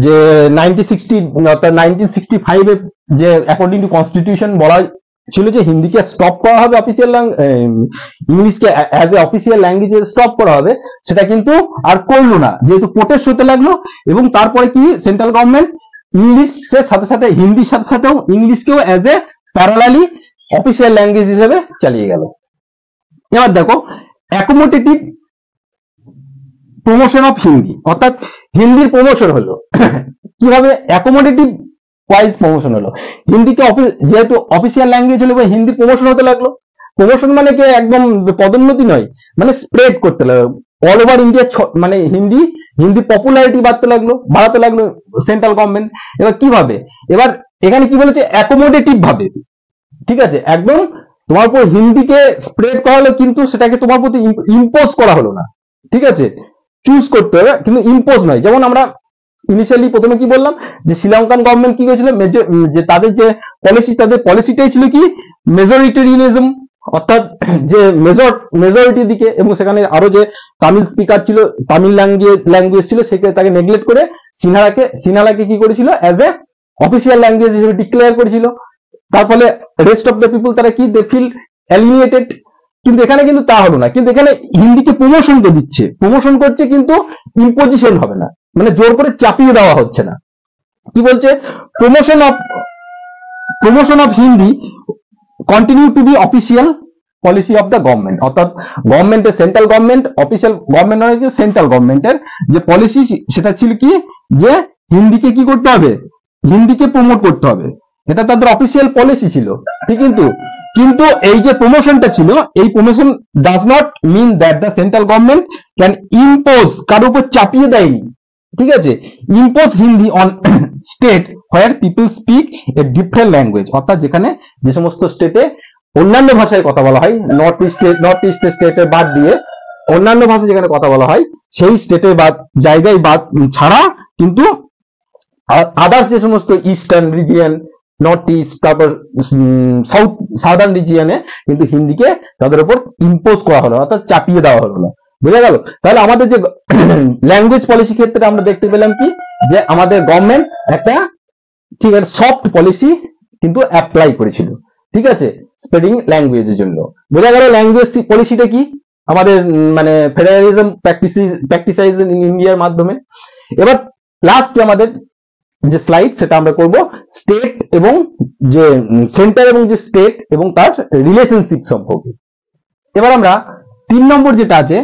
যে 1965 যে অ্যাকর্ডিং টু কনস্টিটিউশন বলা ছিল যে হিন্দিকে স্টপ করা হবে, অফিসিয়াল ইংলিশকে as a official language stop করা হবে, সেটা কিন্তু আর করলো না, যেহেতু প্রোটেস্ট হতে লাগলো। এবং তারপরে কি সেন্ট্রাল গভর্নমেন্ট ইংলিশের সাথে সাথে হিন্দির সাথে সাথেও ইংলিশকেও as a parallelly official language হিসেবে চালিয়ে গেল। এবার দেখো, অ্যাকোমোডেটিভ প্রমোশন অফ হিন্দি, অর্থাৎ হিন্দির প্রমোশন হলো কিভাবে, অ্যাকোমোডেটিভ ওয়াইজ প্রমোশন হলো। হিন্দিকে যেহেতু অফিসিয়াল ল্যাঙ্গুয়েজ হলো, হিন্দির প্রমোশন হতে লাগলো। প্রমোশন মানে কি একদম পদোন্নতি নয়, মানে স্প্রেড করতে লাগলো অল ওভার ইন্ডিয়া, মানে হিন্দি পপুলারিটি বাড়াতে লাগলো সেন্ট্রাল গভর্নমেন্ট। এবার কিভাবে, এবার এখানে কি বলেছে, অ্যাকোমোডেটিভ ভাবে, ঠিক আছে, একদম তোমার উপর হিন্দিকে স্প্রেড করা হলো, কিন্তু সেটাকে তোমার প্রতি ইম্পোজ করা হলো না, ঠিক আছে। চুজ করতে হবে, কিন্তু ইম্পোজ নয়। যেমন আমরা ইনিশিয়ালি প্রথমে কি বললাম, যে শ্রীলঙ্কান গভর্নমেন্ট কি করেছিল, যে তাদের যে পলিসিটাই ছিল কি মেজরিটেরিয়ানিজম, অর্থাৎ যে মেজরিটির দিকে, এবং সেখানে আরো যে তামিল স্পিকার ছিল, তামিল ল্যাঙ্গুয়েজ ছিল, সেকে তাকে নেগলেক্ট করে সিনহালাকে কি করেছিল, অ্যাজ এ অফিসিয়াল ল্যাঙ্গুয়েজ হিসেবে ডিক্লেয়ার করেছিল। তার ফলে রেস্ট অফ দ্য পিপল তারা কি দে ফিল অ্যালিনিয়েটেড। কিন্তু এখানে কিন্তু তা হলো না, কিন্তু এখানে হিন্দিকে প্রমোশন তো দিচ্ছে, প্রমোশন করছে, কিন্তু ইম্পোজিশন হবে না, মানে জোর করে চাপিয়ে দেওয়া হচ্ছে না। কি বলছে, promotion of Hindi continue to be official policy of the government, অর্থাৎ গভর্নমেন্টের সেন্ট্রাল গভর্নমেন্ট, অফিসিয়াল গভর্নমেন্ট নয়, যে সেন্ট্রাল গভর্নমেন্টের যে পলিসি, সেটা ছিল কি, যে হিন্দিকে কি করতে হবে, হিন্দিকে প্রমোট করতে হবে, এটা তাদের অফিসিয়াল পলিসি ছিল, ঠিক। কিন্তু এই যে প্রমোশনটা ছিল, এই promotion does not mean that the central government can impose, কারোর উপর চাপিয়ে দেয়নি, ঠিক আছে, impose Hindi on state where people speak a different language, অর্থাৎ যেখানে যে সমস্ত স্টেটে অন্যান্য ভাষায় কথা বলা হয়, নর্থ ইস্ট স্টেটে বাদ দিয়ে অন্যান্য ভাষা যেখানে কথা বলা হয়, সেই স্টেটে জায়গায় ছাড়া কিন্তু আদার্স যে সমস্ত ইস্টার্ন রিজিয়ন, নর্থ ইস্ট, তারপর সাউদার্ন রিজিয়নে কিন্তু হিন্দিকে তাদের উপর ইম্পোজ করা হলো, অর্থাৎ চাপিয়ে দেওয়া হলো না। বুঝা গেল? তাহলে আমাদের যে ল্যাঙ্গুয়েজ পলিসি ক্ষেত্রে আমরা দেখতে পেলাম কি, যে আমাদের গভর্নমেন্ট একটা ঠিক আছে সফট পলিসি কিন্তু অ্যাপ্লাই করেছিল, ঠিক আছে, স্প্রেডিং ল্যাঙ্গুয়েজের জন্য। বোঝা গেল ল্যাঙ্গুয়েজ পলিসিটা কি, আমাদের মানে ফেডারালিজম প্র্যাকটিসাইজ ইন ইন্ডিয়ার মাধ্যমে। এবার লাস্ট যে আমাদের যে স্লাইড, সেটা আমরা করব স্টেট এবং যে সেন্টার এবং যে স্টেট এবং তার রিলেশনশিপ সম্পর্কে। এবার আমরা 3 নম্বর যেটা আছে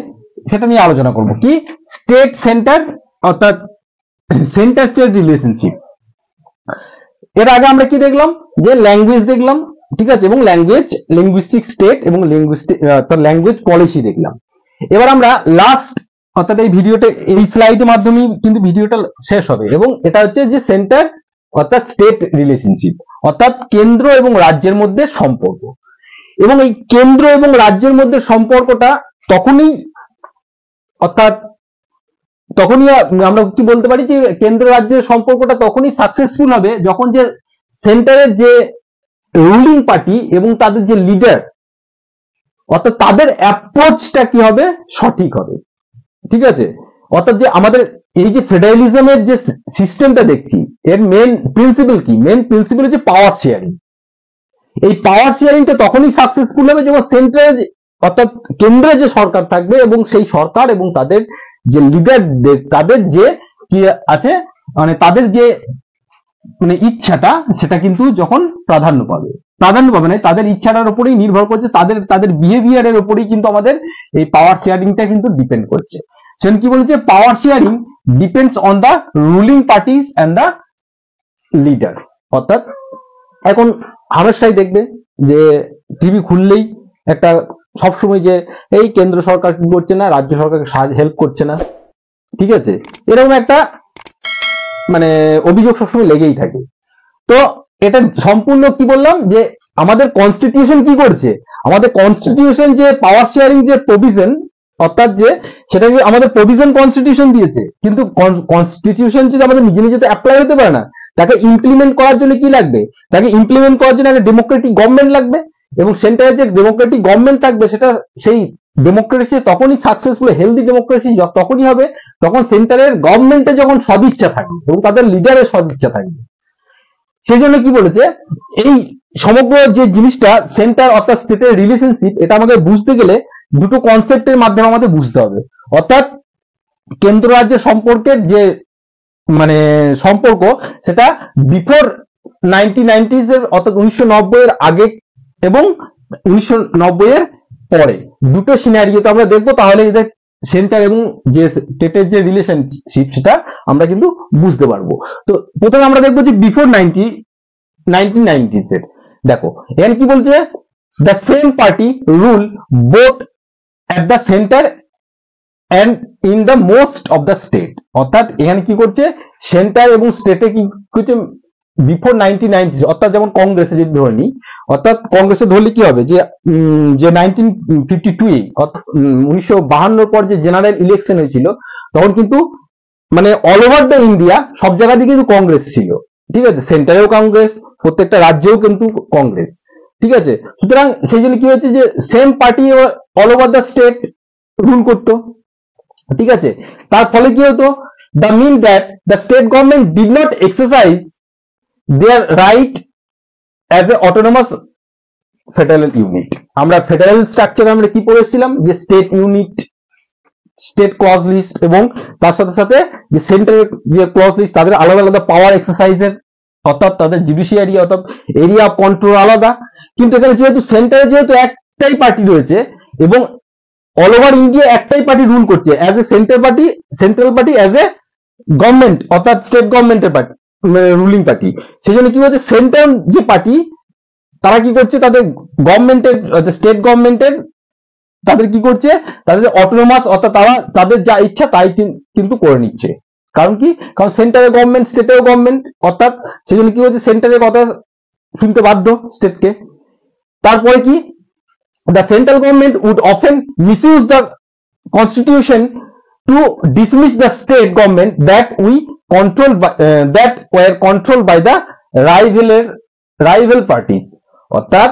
সেটা নিয়ে আলোচনা করব, কি স্টেট সেন্টার, অর্থাৎ সেন্টার স্টেট রিলেশনশিপ। এর আগে আমরা কি দেখলাম, যে ল্যাঙ্গুয়েজ দেখলাম, ঠিক আছে, এবং লিঙ্গুইস্টিক স্টেট এবং ল্যাঙ্গুয়েজ পলিসি দেখলাম। এবার আমরা লাস্ট, অর্থাৎ এই ভিডিওটা, এই স্লাইডের মাধ্যমেই কিন্তু ভিডিওটা শেষ হবে, এবং এটা হচ্ছে যে সেন্টার অর্থাৎ স্টেট রিলেশনশিপ, অর্থাৎ কেন্দ্র এবং রাজ্যের মধ্যে সম্পর্ক। এবং এই কেন্দ্র এবং রাজ্যের মধ্যে সম্পর্কটা তখনই, অর্থাৎ তখনই আমরা কি বলতে পারি যে কেন্দ্র রাজ্যের সম্পর্কটা তখনই সাকসেসফুল হবে যখন যে সেন্টারের যে রুলিং পার্টি এবং তাদের যে লিডার, অর্থাৎ তাদের অ্যাপ্রোচটা কি হবে, সঠিক হবে। ঠিক আছে, অর্থাৎ যে আমাদের এই যে ফেডারেলিজমের যে সিস্টেমটা দেখছি, এর মেন প্রিন্সিপাল কি? মেন প্রিন্সিপাল হচ্ছে পাওয়ার শেয়ারিং। এই পাওয়ার শেয়ারিংটা তখনই সাকসেসফুল হবে যখন সেন্ট্রাল, অর্থাৎ কেন্দ্রে যে সরকার থাকবে এবং সেই সরকার এবং তাদের যে লিডার, তাদের যে কি আছে, মানে তাদের যে মানে ইচ্ছাটা, সেটা কিন্তু যখন প্রাধান্য পাবে না, তাদের ইচ্ছাটার উপরেই নির্ভর করছে, তাদের বিহেভিয়ারের উপরেই কিন্তু আমাদের এই পাওয়ার শেয়ারিংটা কিন্তু ডিপেন্ড করছে। সেন কি বলেছে, power sharing depends on the ruling parties and the leaders. অর্থাৎ এখন হামেশাই দেখবে যে টিভি খুললেই একটা সবসময় যে এই কেন্দ্র সরকার কি করছে না, রাজ্য সরকারকে হেল্প করছে না, ঠিক আছে, এরকম একটা মানে অভিযোগ সবসময় লেগেই থাকে। তো এটা সম্পূর্ণ কি বললাম, যে আমাদের কনস্টিটিউশন কি করছে, আমাদের কনস্টিটিউশন যে পাওয়ার শেয়ারিং যে প্রভিশন, অর্থাৎ যে সেটাকে আমাদের প্রভিশন কনস্টিটিউশন দিয়েছে, কিন্তু কনস্টিটিউশন যদি আমাদের নিজে নিজে অ্যাপ্লাই হতে পারে না, তাকে ইমপ্লিমেন্ট করার জন্য কি লাগবে, তাকে ইমপ্লিমেন্ট করার জন্য একটা ডেমোক্রেটিক গভর্নমেন্ট লাগবে, এবং সেন্টারে যে ডেমোক্রেটিক গভর্নমেন্ট থাকবে, সেটা সেই ডেমোক্রেসি তখনই সাকসেসফুল, হেলদি ডেমোক্রেসি তখনই হবে যখন সেন্টারের গভর্নমেন্টে যখন সদিচ্ছা থাকবে এবং তাদের লিডারের সদিচ্ছা থাকবে। সেই জন্য কি বলেছে, এই সমগ্র যে জিনিসটা সেন্টার অর্থাৎ স্টেটের রিলেশনশিপ, এটা আমাদের বুঝতে গেলে দুটো কনসেপ্টের মাধ্যমে আমাদের বুঝতে হবে। অর্থাৎ কেন্দ্র রাজ্যের সম্পর্কের যে মানে সম্পর্ক, সেটা বিফোর 1990s এর, অর্থাৎ 1990 এর আগে এবং 1990 এর পরে, দুটো সিনারিওতে আমরা দেখবো, তাহলে এদের সেন্টার এবং যে স্টেটের যে রিলেশনশিপ, সেটা আমরা কিন্তু বুঝতে পারবো। তো প্রথমে আমরা দেখবো যে বিফোর 1990s এর। দেখো এখানে কি বলছে, the same party rule both at the center and in the most of the state। অর্থাৎ এখানে কি করছে, সেন্টার এবং স্টেটে কি করছে বিফোর 1990s, অর্থাৎ যেমন কংগ্রেসে যদি ধরে নিই, অর্থাৎ কংগ্রেসে ধরলে কি হবে, যে 1952 1952 পর যে জেনারেল ইলেকশন হয়েছিল, তখন কিন্তু মানে অল ওভার দ্য ইন্ডিয়া সব জায়গাতেই কিন্তু কংগ্রেস ছিল। ঠিক আছে, সেন্টারেও কংগ্রেস, প্রত্যেকটা রাজ্যেও কিন্তু কংগ্রেস। ঠিক আছে, সুতরাং সেই জন্য কি হচ্ছে, যে same party all over the state rule করতো। ঠিক আছে, তার ফলে কি হতো, the mean that the state government did not exercise their right as a autonomous federal unit. আমরা ফেডারেল স্ট্রাকচারে আমরা কি পড়েছিলাম, যে state unit, state clause list, এবং তার সাথে সাথে যে সেন্ট্রাল যে ক্লজ লিস্ট, তাদের আলাদা আলাদা পাওয়ার এক্সারসাইজের, অর্থাৎ তাদের জুডিশিয়ারি অর্থাৎ এরিয়া অফ কন্ট্রোল আলাদা। কিন্তু এখানে যেহেতু সেন্টারে যেহেতু একটাই পার্টি রয়েছে এবং অল ওভার ইন্ডিয়া একটাই পার্টি রুল করছে as a central party as a government, অর্থাৎ স্টেট গভর্নমেন্টের পার্টি, রুলিং পার্টি। সেই জন্য কি হচ্ছে, সেন্ট্রাল যে পার্টি, তারা কি করছে, তাদের গভর্নমেন্টের, স্টেট গভর্নমেন্টের, তাদের কি করছে, তাদের অটোনমাস, অর্থাৎ তারা তাদের যা ইচ্ছা তাই কিন্তু করে নিচ্ছে। কারণ কি, কারণ সেন্টারের গভর্নমেন্ট, স্টেটের গভর্নমেন্ট, অর্থাৎ সেই জন্য কি হচ্ছে, সেন্টারের কথা শুনতে বাধ্য স্টেটকে। তারপরে কি, the central government would often misuse the constitution to dismiss the state government that were controlled by the rival parties। অর্থাৎ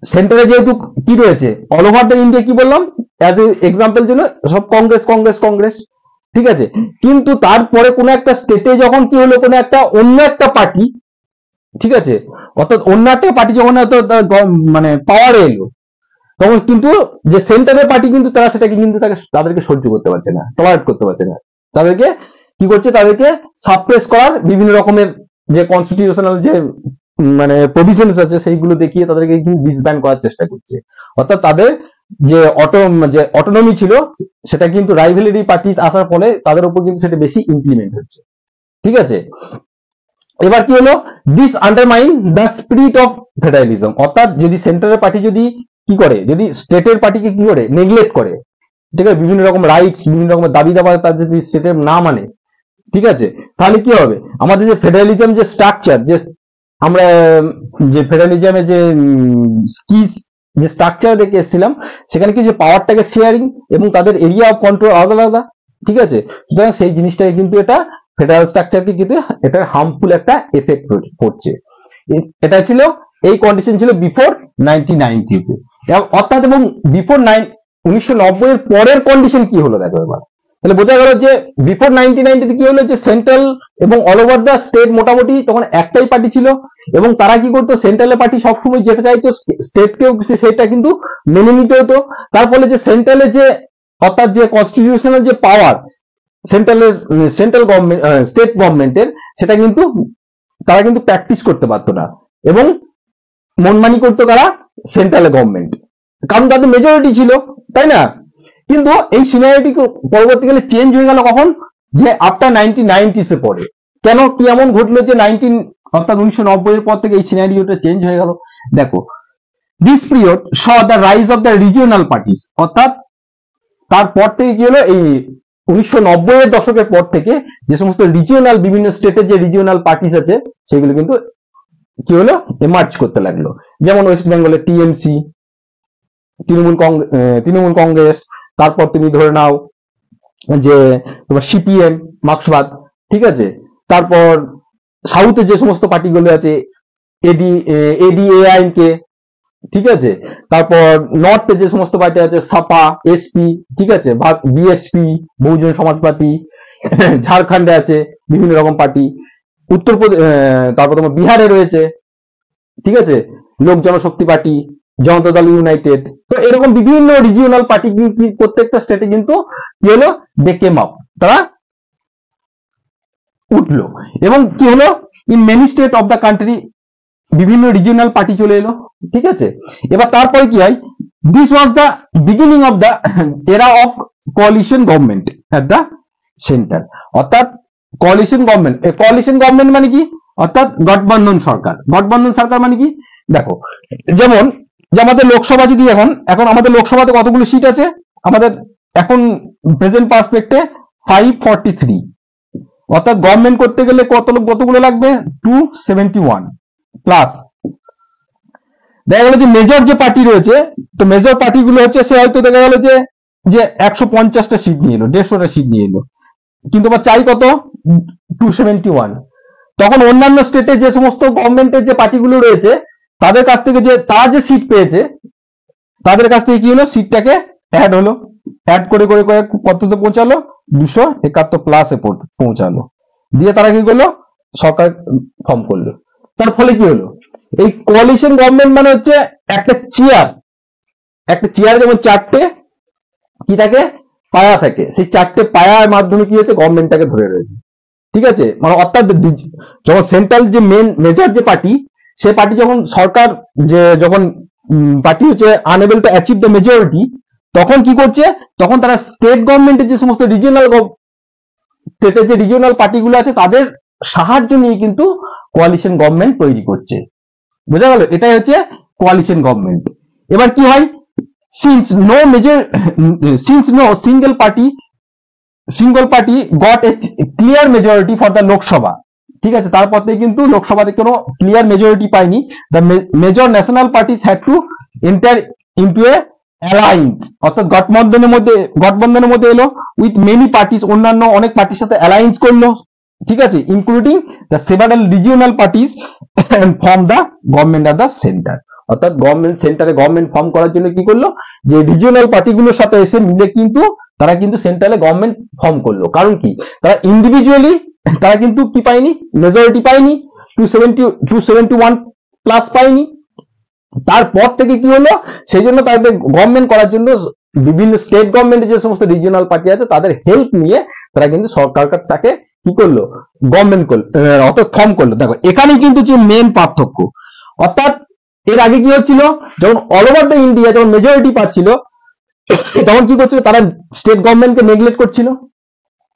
সেন্টারে যেহেতু কি রয়েছে, অল ওভার দ্য ইন্ডিয়া কি বললাম, অ্যাজ এ এক্সাম্পল জন্য সব কংগ্রেস কংগ্রেস কংগ্রেস। ঠিক আছে, কিন্তু তারপরে কোনো একটা স্টেটে যখন কি হলো, কোনো একটা অন্য একটা পার্টি, ঠিক আছে, অর্থাৎ অন্য একটা পার্টি যখন মানে পাওয়ারে এলো, তখন কিন্তু যে সেন্টারের পার্টি কিন্তু তারা সেটাকে কিন্তু তাদেরকে সহ্য করতে পারছে না, টলারেট করতে পারছে না, তাদেরকে কি করছে, তাদেরকে সাপ্রেস করার বিভিন্ন রকমের যে কনস্টিটিউশনাল যে মানে প্রভিশনস আছে, সেইগুলো দেখিয়ে তাদেরকে কিন্তু ডিসব্যান্ড করার চেষ্টা করছে। অর্থাৎ তাদের যে অটোনমি ছিল, সেটা কিন্তু রাইভেলারি পার্টি আসার ফলে তাদের উপর কিন্তু সেটা বেশি ইমপ্লিমেন্ট হচ্ছে। ঠিক আছে, এবার কি হলো, this undermine the spirit of federalism, অর্থাৎ যদি সেন্ট্রালের পার্টি যদি কি করে, যদি স্টেটের পার্টিকে কি করে নেগলেক্ট করে, ঠিক আছে, বিভিন্ন রকম রাইটস, বিভিন্ন রকম দাবি দাবা তার যদি স্টেটের না মানে, ঠিক আছে, তাহলে কি হবে, আমাদের যে ফেডারেলিজম যে স্ট্রাকচার, যে আমরা যে ফেডারেলিজমের যে স্কিস যে স্ট্রাকচার দেখে এসেছিলাম, সেখানে কি যে পাওয়ারটাকে শেয়ারিং এবং তাদের এরিয়া অফ কন্ট্রোল আলাদা আলাদা, ঠিক আছে, সুতরাং সেই জিনিসটাকে কিন্তু এটা ফেডারেল স্ট্রাকচারকে কিন্তু এটার হার্মফুল একটা এফেক্ট পড়ছে। এটা ছিল এই কন্ডিশন ছিল বিফোর 1990s, অর্থাৎ এবং বিফোর 1990 এর পরের কন্ডিশন কি হলো দেখো এবার, তাহলে বোঝা গেল যে বিফোর 1990 কি হলো, যে সেন্ট্রাল এবং অল ওভার দ্য স্টেট মোটামুটি তখন একটাই পার্টি ছিল, এবং তারা কি করতো, সেন্ট্রালের পার্টি সবসময় যেটা চাইতো স্টেটকেও সেটা কিন্তু মেনে নিতে হতো। তার ফলে যে সেন্ট্রালের যে অর্থাৎ যে কনস্টিটিউশনাল যে পাওয়ার সেন্ট্রাল গভর্নমেন্ট স্টেট গভর্নমেন্টের, সেটা কিন্তু তারা কিন্তু প্র্যাকটিস করতে পারতো না, এবং মনমানি করতো তারা সেন্ট্রাল গভর্নমেন্ট, কারণ তাদের মেজরিটি ছিল, তাই না। কিন্তু এই সিনারিটি পরবর্তীকালে চেঞ্জ হয়ে গেল কখন, যে আফটার 1990s এ পরে। কেন, কি এমন ঘটলো যে 1990 এর পর থেকে এই সিনারিওটা চেঞ্জ হয়ে গেল? দেখো, this period saw the rise of the regional parties, অর্থাৎ তারপর থেকে কি হলো, এই 1990 এর দশকের পর থেকে যে সমস্ত রিজিওনাল বিভিন্ন স্টেটের যে রিজিওনাল পার্টিস আছে, সেগুলো কিন্তু কি হলো, এমার্জ করতে লাগলো। যেমন ওয়েস্ট বেঙ্গলের টিএমসি, তৃণমূল কংগ্রেস, তারপর তুমি ধরে নাও যে তোমার সিপিএম মার্ক্সবাদ, ঠিক আছে, তারপর সাউথে যে সমস্ত পার্টিগুলো আছে এডিএআইকে, ঠিক আছে, তারপর নর্থে যে সমস্ত পার্টি আছে সাপা, এসপি, ঠিক আছে, বিএসপি বহুজন সমাজ পার্টি, ঝাড়খণ্ডে আছে বিভিন্ন রকম পার্টি, উত্তরপ্রদেশ, তারপর তোমার বিহারে রয়েছে, ঠিক আছে, লোক জনশক্তি পার্টি, জনতা দল ইউনাইটেড। তো এরকম বিভিন্ন রিজিওনাল পার্টি প্রত্যেকটা স্টেটে কিন্তু কি হলো, দে কেম আপ, তারা উঠলো, এবং কি হলো, in many state of the country বিভিন্ন রিজিওনাল পার্টি চলে এলো, ঠিক আছে। এবার তারপরে কি হয়, this was the beginning of the এরা of coalition government at the centre, অর্থাৎ কোয়ালিশন গভর্নমেন্ট মানে কি, অর্থাৎ গঠবন্ধন সরকার। গঠবন্ধন সরকার মানে কি, দেখো, যেমন যে আমাদের লোকসভা যদি এখন আমাদের লোকসভাতে কতগুলো সিট আছে, আমাদের এখন প্রেজেন্ট পার্সপেক্টে 543, অর্থাৎ গভর্নমেন্ট করতে গেলে কতগুলো লাগবে, 271 প্লাস। দেখা গেল যে মেজর যে পার্টি রয়েছে, তো মেজর পার্টিগুলো হচ্ছে, সে হয়তো দেখা গেল যে 150টা সিট নিয়ে এলো, 150টা সিট নিয়ে এলো, কিন্তু আবার চাই কত, 271। তখন অন্যান্য স্টেটে যে সমস্ত গভর্নমেন্টের যে পার্টিগুলো রয়েছে, তাদের কাছ থেকে যে তারা যে সিট পেয়েছে, তাদের কাছ থেকে কি হলো, সিটটাকে অ্যাড হলো, অ্যাড করে করে করে কততে পৌঁছালো, 271 প্লাসে পৌঁছালো, দিয়ে তারা কি করলো, সরকার ফর্ম করলো। তার ফলে কি হলো, এই কোয়ালিশন গভর্নমেন্ট মানে হচ্ছে একটা চেয়ার যেমন চারটে কি থাকে, পায়া থাকে, সেই চারটে পায়ার মাধ্যমে কি হচ্ছে, গভর্নমেন্টটাকে ধরে রয়েছে, ঠিক আছে, মানে অর্থাৎ যখন সেন্ট্রাল যে মেজর যে পার্টি, সে পার্টি যখন সরকার যখন পার্টি হচ্ছে unable to achieve the majority, তখন কি করছে, তখন তারা স্টেট গভর্নমেন্টের যে সমস্ত স্টেটের যে রিজিওনাল পার্টিগুলো আছে, তাদের সাহায্য নিয়ে কিন্তু কোয়ালিশন গভর্নমেন্ট তৈরি করছে। বোঝা গেল, এটাই হচ্ছে কোয়ালিশন গভর্নমেন্ট। এবার কি হয়, since no single party got a clear majority for the Lok Sabha, ঠিক আছে, তারপর থেকে কিন্তু লোকসভাতে কোনো ক্লিয়ার মেজরিটি পায়নি, the major national parties had to enter into a alliance, অর্থাৎ গঠবন্ধনের মধ্যে এলো উইথ মেনি পার্টিস, অন্যান্য অনেক পার্টির সাথে অ্যালায়েন্স করলো, ঠিক আছে, including the several regional parties form the government of the centre, অর্থাৎ সেন্টারে গভর্নমেন্ট ফর্ম করার জন্য কি করলো, যে রিজিওনাল পার্টিগুলোর সাথে এসে মিলে কিন্তু তারা কিন্তু সেন্ট্রালে গভর্নমেন্ট ফর্ম করলো। কারণ কি, তারা ইন্ডিভিজুয়ালি তারা কিন্তু কি পায়নি, মেজরিটি পায়নি, 271 প্লাস পায়নি। তারপর থেকে কি হলো, সেই জন্য তাদের গভর্নমেন্ট করার জন্য বিভিন্ন স্টেট গভর্নমেন্টের যে সমস্ত রিজিওনাল পার্টি আছে, তাদের হেল্প নিয়ে তারা কিন্তু সরকারটাকে কি করলো, গভর্নমেন্ট করলো, অর্থাৎ ফর্ম করলো। দেখো, এখানে কিন্তু যে মেন পার্থক্য, অর্থাৎ এর আগে কি হচ্ছিল, যখন অল ওভার দ্য ইন্ডিয়া যখন মেজরিটি পাচ্ছিল, তখন কি করছিল, তারা স্টেট গভর্নমেন্টকে নেগলেক্ট করছিল,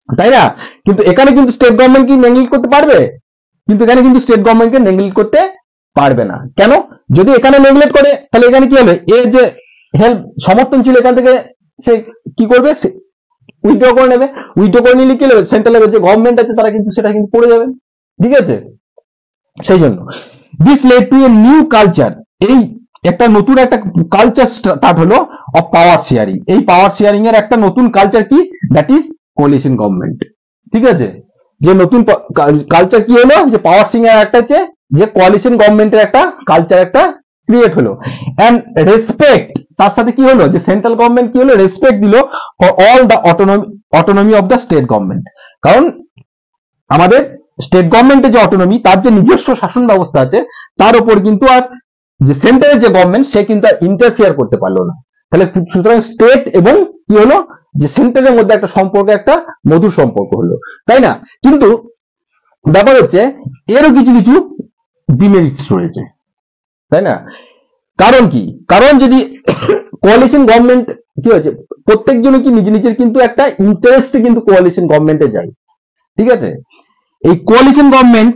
তাই না। কিন্তু এখানে কিন্তু স্টেট গভর্নমেন্ট কি নেগলেক্ট করতে পারবে, কিন্তু এখানে কিন্তু স্টেট গভর্নমেন্টকে নেগলেক্ট করতে পারবে না। কেন? যদি এখানে নেগলেক্ট করে তাহলে এখানে কি হবে, এর যে হেল্প সমর্থন ছিল এখান থেকে সে কি করবে, উইথড্র করে নেবে। উইথড্র করে নিলে কি হবে, সেন্ট্রাল লেভেল যে গভর্নমেন্ট আছে তারা কিন্তু সেটা কিন্তু পড়ে যাবে। ঠিক আছে, সেই জন্য this led to a new culture, এই একটা নতুন একটা কালচার স্টার্ট হলো অফ পাওয়ার শেয়ারিং। এই পাওয়ার শেয়ারিং এর একটা নতুন কালচার কি, দ্যাট ইজ কোয়ালিশন গভর্নমেন্ট। ঠিক আছে, যে নতুন কালচার কি হলো, যে পাওয়ার শেয়ারিং এর একটা হচ্ছে যে কোয়ালিশন গভর্নমেন্টের একটা কালচার একটা ক্রিয়েট হলো। এন্ড রেসপেক্ট, তার সাথে কি হলো, যে সেন্ট্রাল গভর্নমেন্ট কি হলো, রেসপেক্ট দিল for all the autonomy of the state government. কারণ আমাদের স্টেট গভর্নমেন্টের যে অটোনমি, তার যে নিজস্ব শাসন ব্যবস্থা আছে, তার উপর কিন্তু আর যে সেন্ট্রালের যে গভর্নমেন্ট সে কিন্তু আর ইন্টারফিয়ার করতে পারলো না। তাহলে সুতরাং স্টেট এবং কি হলো, যে সেন্ট্রালের মধ্যে একটা সম্পর্ক, একটা মধুর সম্পর্ক হলো, তাই না? কিন্তু ব্যাপার হচ্ছে এরও কিছু কিছু ডিমেরিটস রয়েছে, তাই না? কারণ কি, কারণ যদি কোয়ালিশন গভর্নমেন্ট কি হয়েছে, প্রত্যেকজনে কি নিজ নিজের কিন্তু একটা ইন্টারেস্টে কিন্তু কোয়ালিশন গভর্নমেন্টে যায়। ঠিক আছে, এই coalition government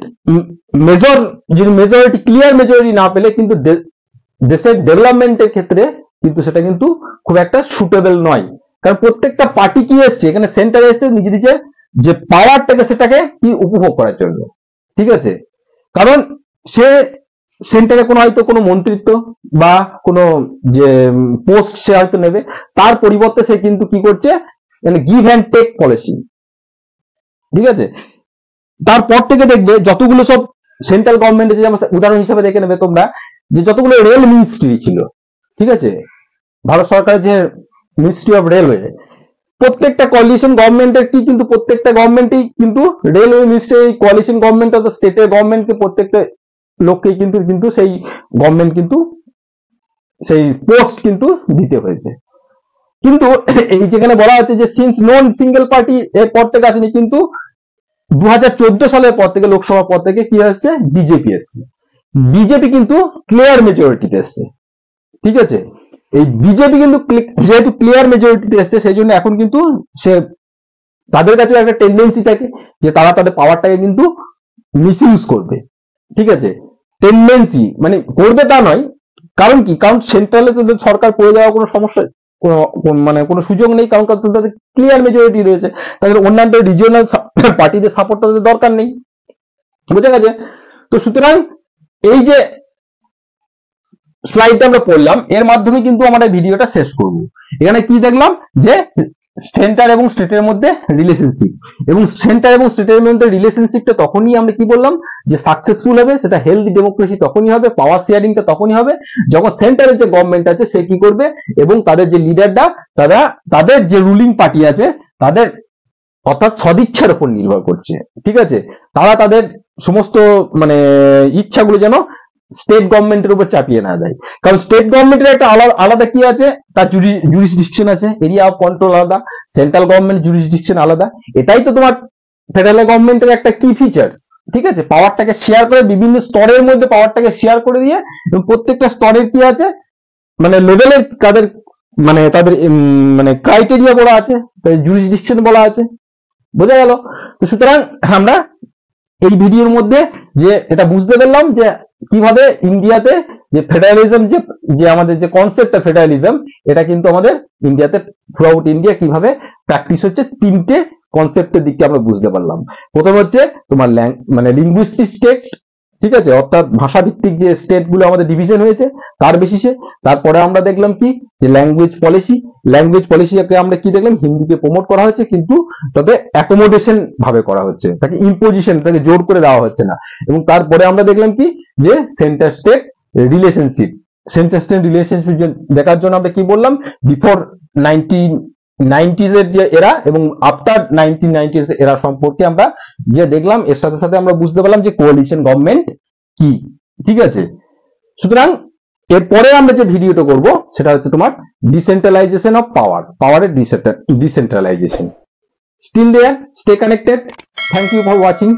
majority clear majority না পেলে কিন্তু দেশের ডেভেলপমেন্টের ক্ষেত্রে কিন্তু সেটা কিন্তু খুব একটা সুটেবল নয়। কারণ প্রত্যেকটা পার্টি কি এসছে এখানে, সেন্টারে এসছে নিজ নিজের যে পাওয়ারটাকে সেটাকে কি উপভোগ করার জন্য। ঠিক আছে, কারণ সে সেন্টারে কোনো হয়তো কোনো মন্ত্রিত্ব বা কোনো যে পোস্ট সে হয়তো নেবে, তার পরিবর্তে সে কিন্তু কি করছে, মানে গিভ অ্যান্ড টেক পলিসি। ঠিক আছে, তারপর থেকে দেখবে যতগুলো সব সেন্ট্রাল গভর্নমেন্টের, যে উদাহরণ হিসেবে দেখে নেবে তোমরা, যে যতগুলো রেল মিনিস্ট্রি ছিল, ঠিক আছে, ভারত সরকারের যে মিনিস্ট্রি অফ রেলওয়ে, প্রত্যেকটা কোয়ালিশন গভর্নমেন্টের কি কিন্তু প্রত্যেকটা গভর্নমেন্টই কিন্তু railway ministry, coalition government of the স্টেটের গভর্নমেন্টকে প্রত্যেকটা লোককে কিন্তু সেই গভর্নমেন্ট কিন্তু সেই পোস্ট কিন্তু দিতে হয়েছে। কিন্তু এই যেখানে বলা হচ্ছে যে সিন্স নন সিঙ্গেল পার্টি এর পর থেকে আসেনি, কিন্তু 2014 সালের পর থেকে, লোকসভার পর থেকে কি আসছে, বিজেপি এসছে। বিজেপি কিন্তু ক্লিয়ার মেজরিটিতে এসছে। ঠিক আছে, এই বিজেপি কিন্তু যেহেতু ক্লিয়ার মেজরিটিতে এসছে, সেই জন্য এখন কিন্তু সে তাদের কাছে একটা টেন্ডেন্সি থাকে যে তারা তাদের পাওয়ারটাকে কিন্তু মিসইউজ করবে। ঠিক আছে, টেন্ডেন্সি মানে করবে তা নয়, কারণ কি, কারণ সেন্ট্রালে তাদের সরকার পড়ে যাওয়ার কোনো সমস্যা মানে কোনো সুযোগ নেই, কারণ তাদের ক্লিয়ার মেজরিটি রয়েছে, তাদের অন্যান্য রিজিওনাল পার্টিদের সাপোর্ট তাদের দরকার নেই। বুঝে গেছে? তো সুতরাং এই যে স্লাইডটা আমরা পড়লাম, এর মাধ্যমে কিন্তু আমরা ভিডিওটা শেষ করব। এখানে কি দেখলাম, যে সেন্টার এবং স্টেটের মধ্যে রিলেশনশিপ, এবং সেন্টার এবং স্টেটের মধ্যে রিলেশনশিপটা তখনই আমরা কি বললাম, যে সাকসেসফুল হবে, সেটা হেলদি ডেমোক্রেসি তখনই হবে, পাওয়ার শেয়ারিংটা তখনই হবে যখন সেন্টারের যে গভর্নমেন্ট আছে সে কি করবে, এবং তাদের যে লিডাররা, তাদের যে রুলিং পার্টি আছে তাদের অর্থাৎ সদিচ্ছার উপর নির্ভর করছে। ঠিক আছে, তারা তাদের সমস্ত মানে ইচ্ছাগুলো যেন স্টেট গভর্নমেন্টের উপর চাপিয়ে না দেয়। কারণ স্টেট গভর্নমেন্টের একটা আলাদা কি আছে, তার জুরিসডিকশন আছে, এরিয়া অফ কন্ট্রোল আলাদা, সেন্ট্রাল গভর্নমেন্ট জুরিসডিকশন আলাদা। এটাই তো তোমার ফেডারেল গভর্নমেন্টের একটা কি ফিচার্স। ঠিক আছে, পাওয়ারটাকে শেয়ার করে, বিভিন্ন স্তরের মধ্যে পাওয়ারটাকে শেয়ার করে দিয়ে, এবং প্রত্যেকটা স্তরের কি আছে, মানে লেভেলের তাদের মানে ক্রাইটেরিয়া বলা আছে, জুরিসডিকশন বলা আছে। বোঝা গেল? তো সুতরাং আমরা এই ভিডিওর মধ্যে যে এটা বুঝতে পারলাম যে কিভাবে ইন্ডিয়াতে যে ফেডারালিজম, যে আমাদের যে কনসেপ্টটা ফেডারালিজম, এটা কিন্তু আমাদের ইন্ডিয়াতে থ্রু আউট ইন্ডিয়া কিভাবে প্র্যাকটিস হচ্ছে, তিনটে কনসেপ্টের দিকটা আমরা বুঝতে পারলাম। প্রথম হচ্ছে তোমার মানে লিঙ্গুইস্টিক স্টেট, ঠিক আছে, অর্থাৎ ভাষা ভিত্তিক যে স্টেট গুলো আমাদের ডিভিশন হয়েছে তার বেসিসে। তারপরে আমরা দেখলাম কি, যে ল্যাঙ্গুয়েজ পলিসিকে আমরা কি দেখলাম, হিন্দিকে প্রমোট করা হচ্ছে, কিন্তু তাতে অ্যাকোমোডেশন ভাবে করা হচ্ছে, তাকে ইম্পোজিশন, তাকে জোর করে দেওয়া হচ্ছে না। এবং তারপরে আমরা দেখলাম কি, যে সেন্টার স্টেট রিলেশনশিপ দেখার জন্য আমরা কি বললাম, বিফোর 1990s এর যে এরা এবং আফটার 1990s এরা সম্পর্কে আমরা যে দেখলাম, এর সাথে সাথে আমরা বুঝতে পারলাম যে কোয়ালিশন গভর্নমেন্ট কি। ঠিক আছে, সুতরাং এরপরে আমরা যে ভিডিওটা করব সেটা হচ্ছে তোমার ডিসেন্ট্রালাইজেশন অফ পাওয়ারের decentralisation. Still there, stay connected. Thank you for watching.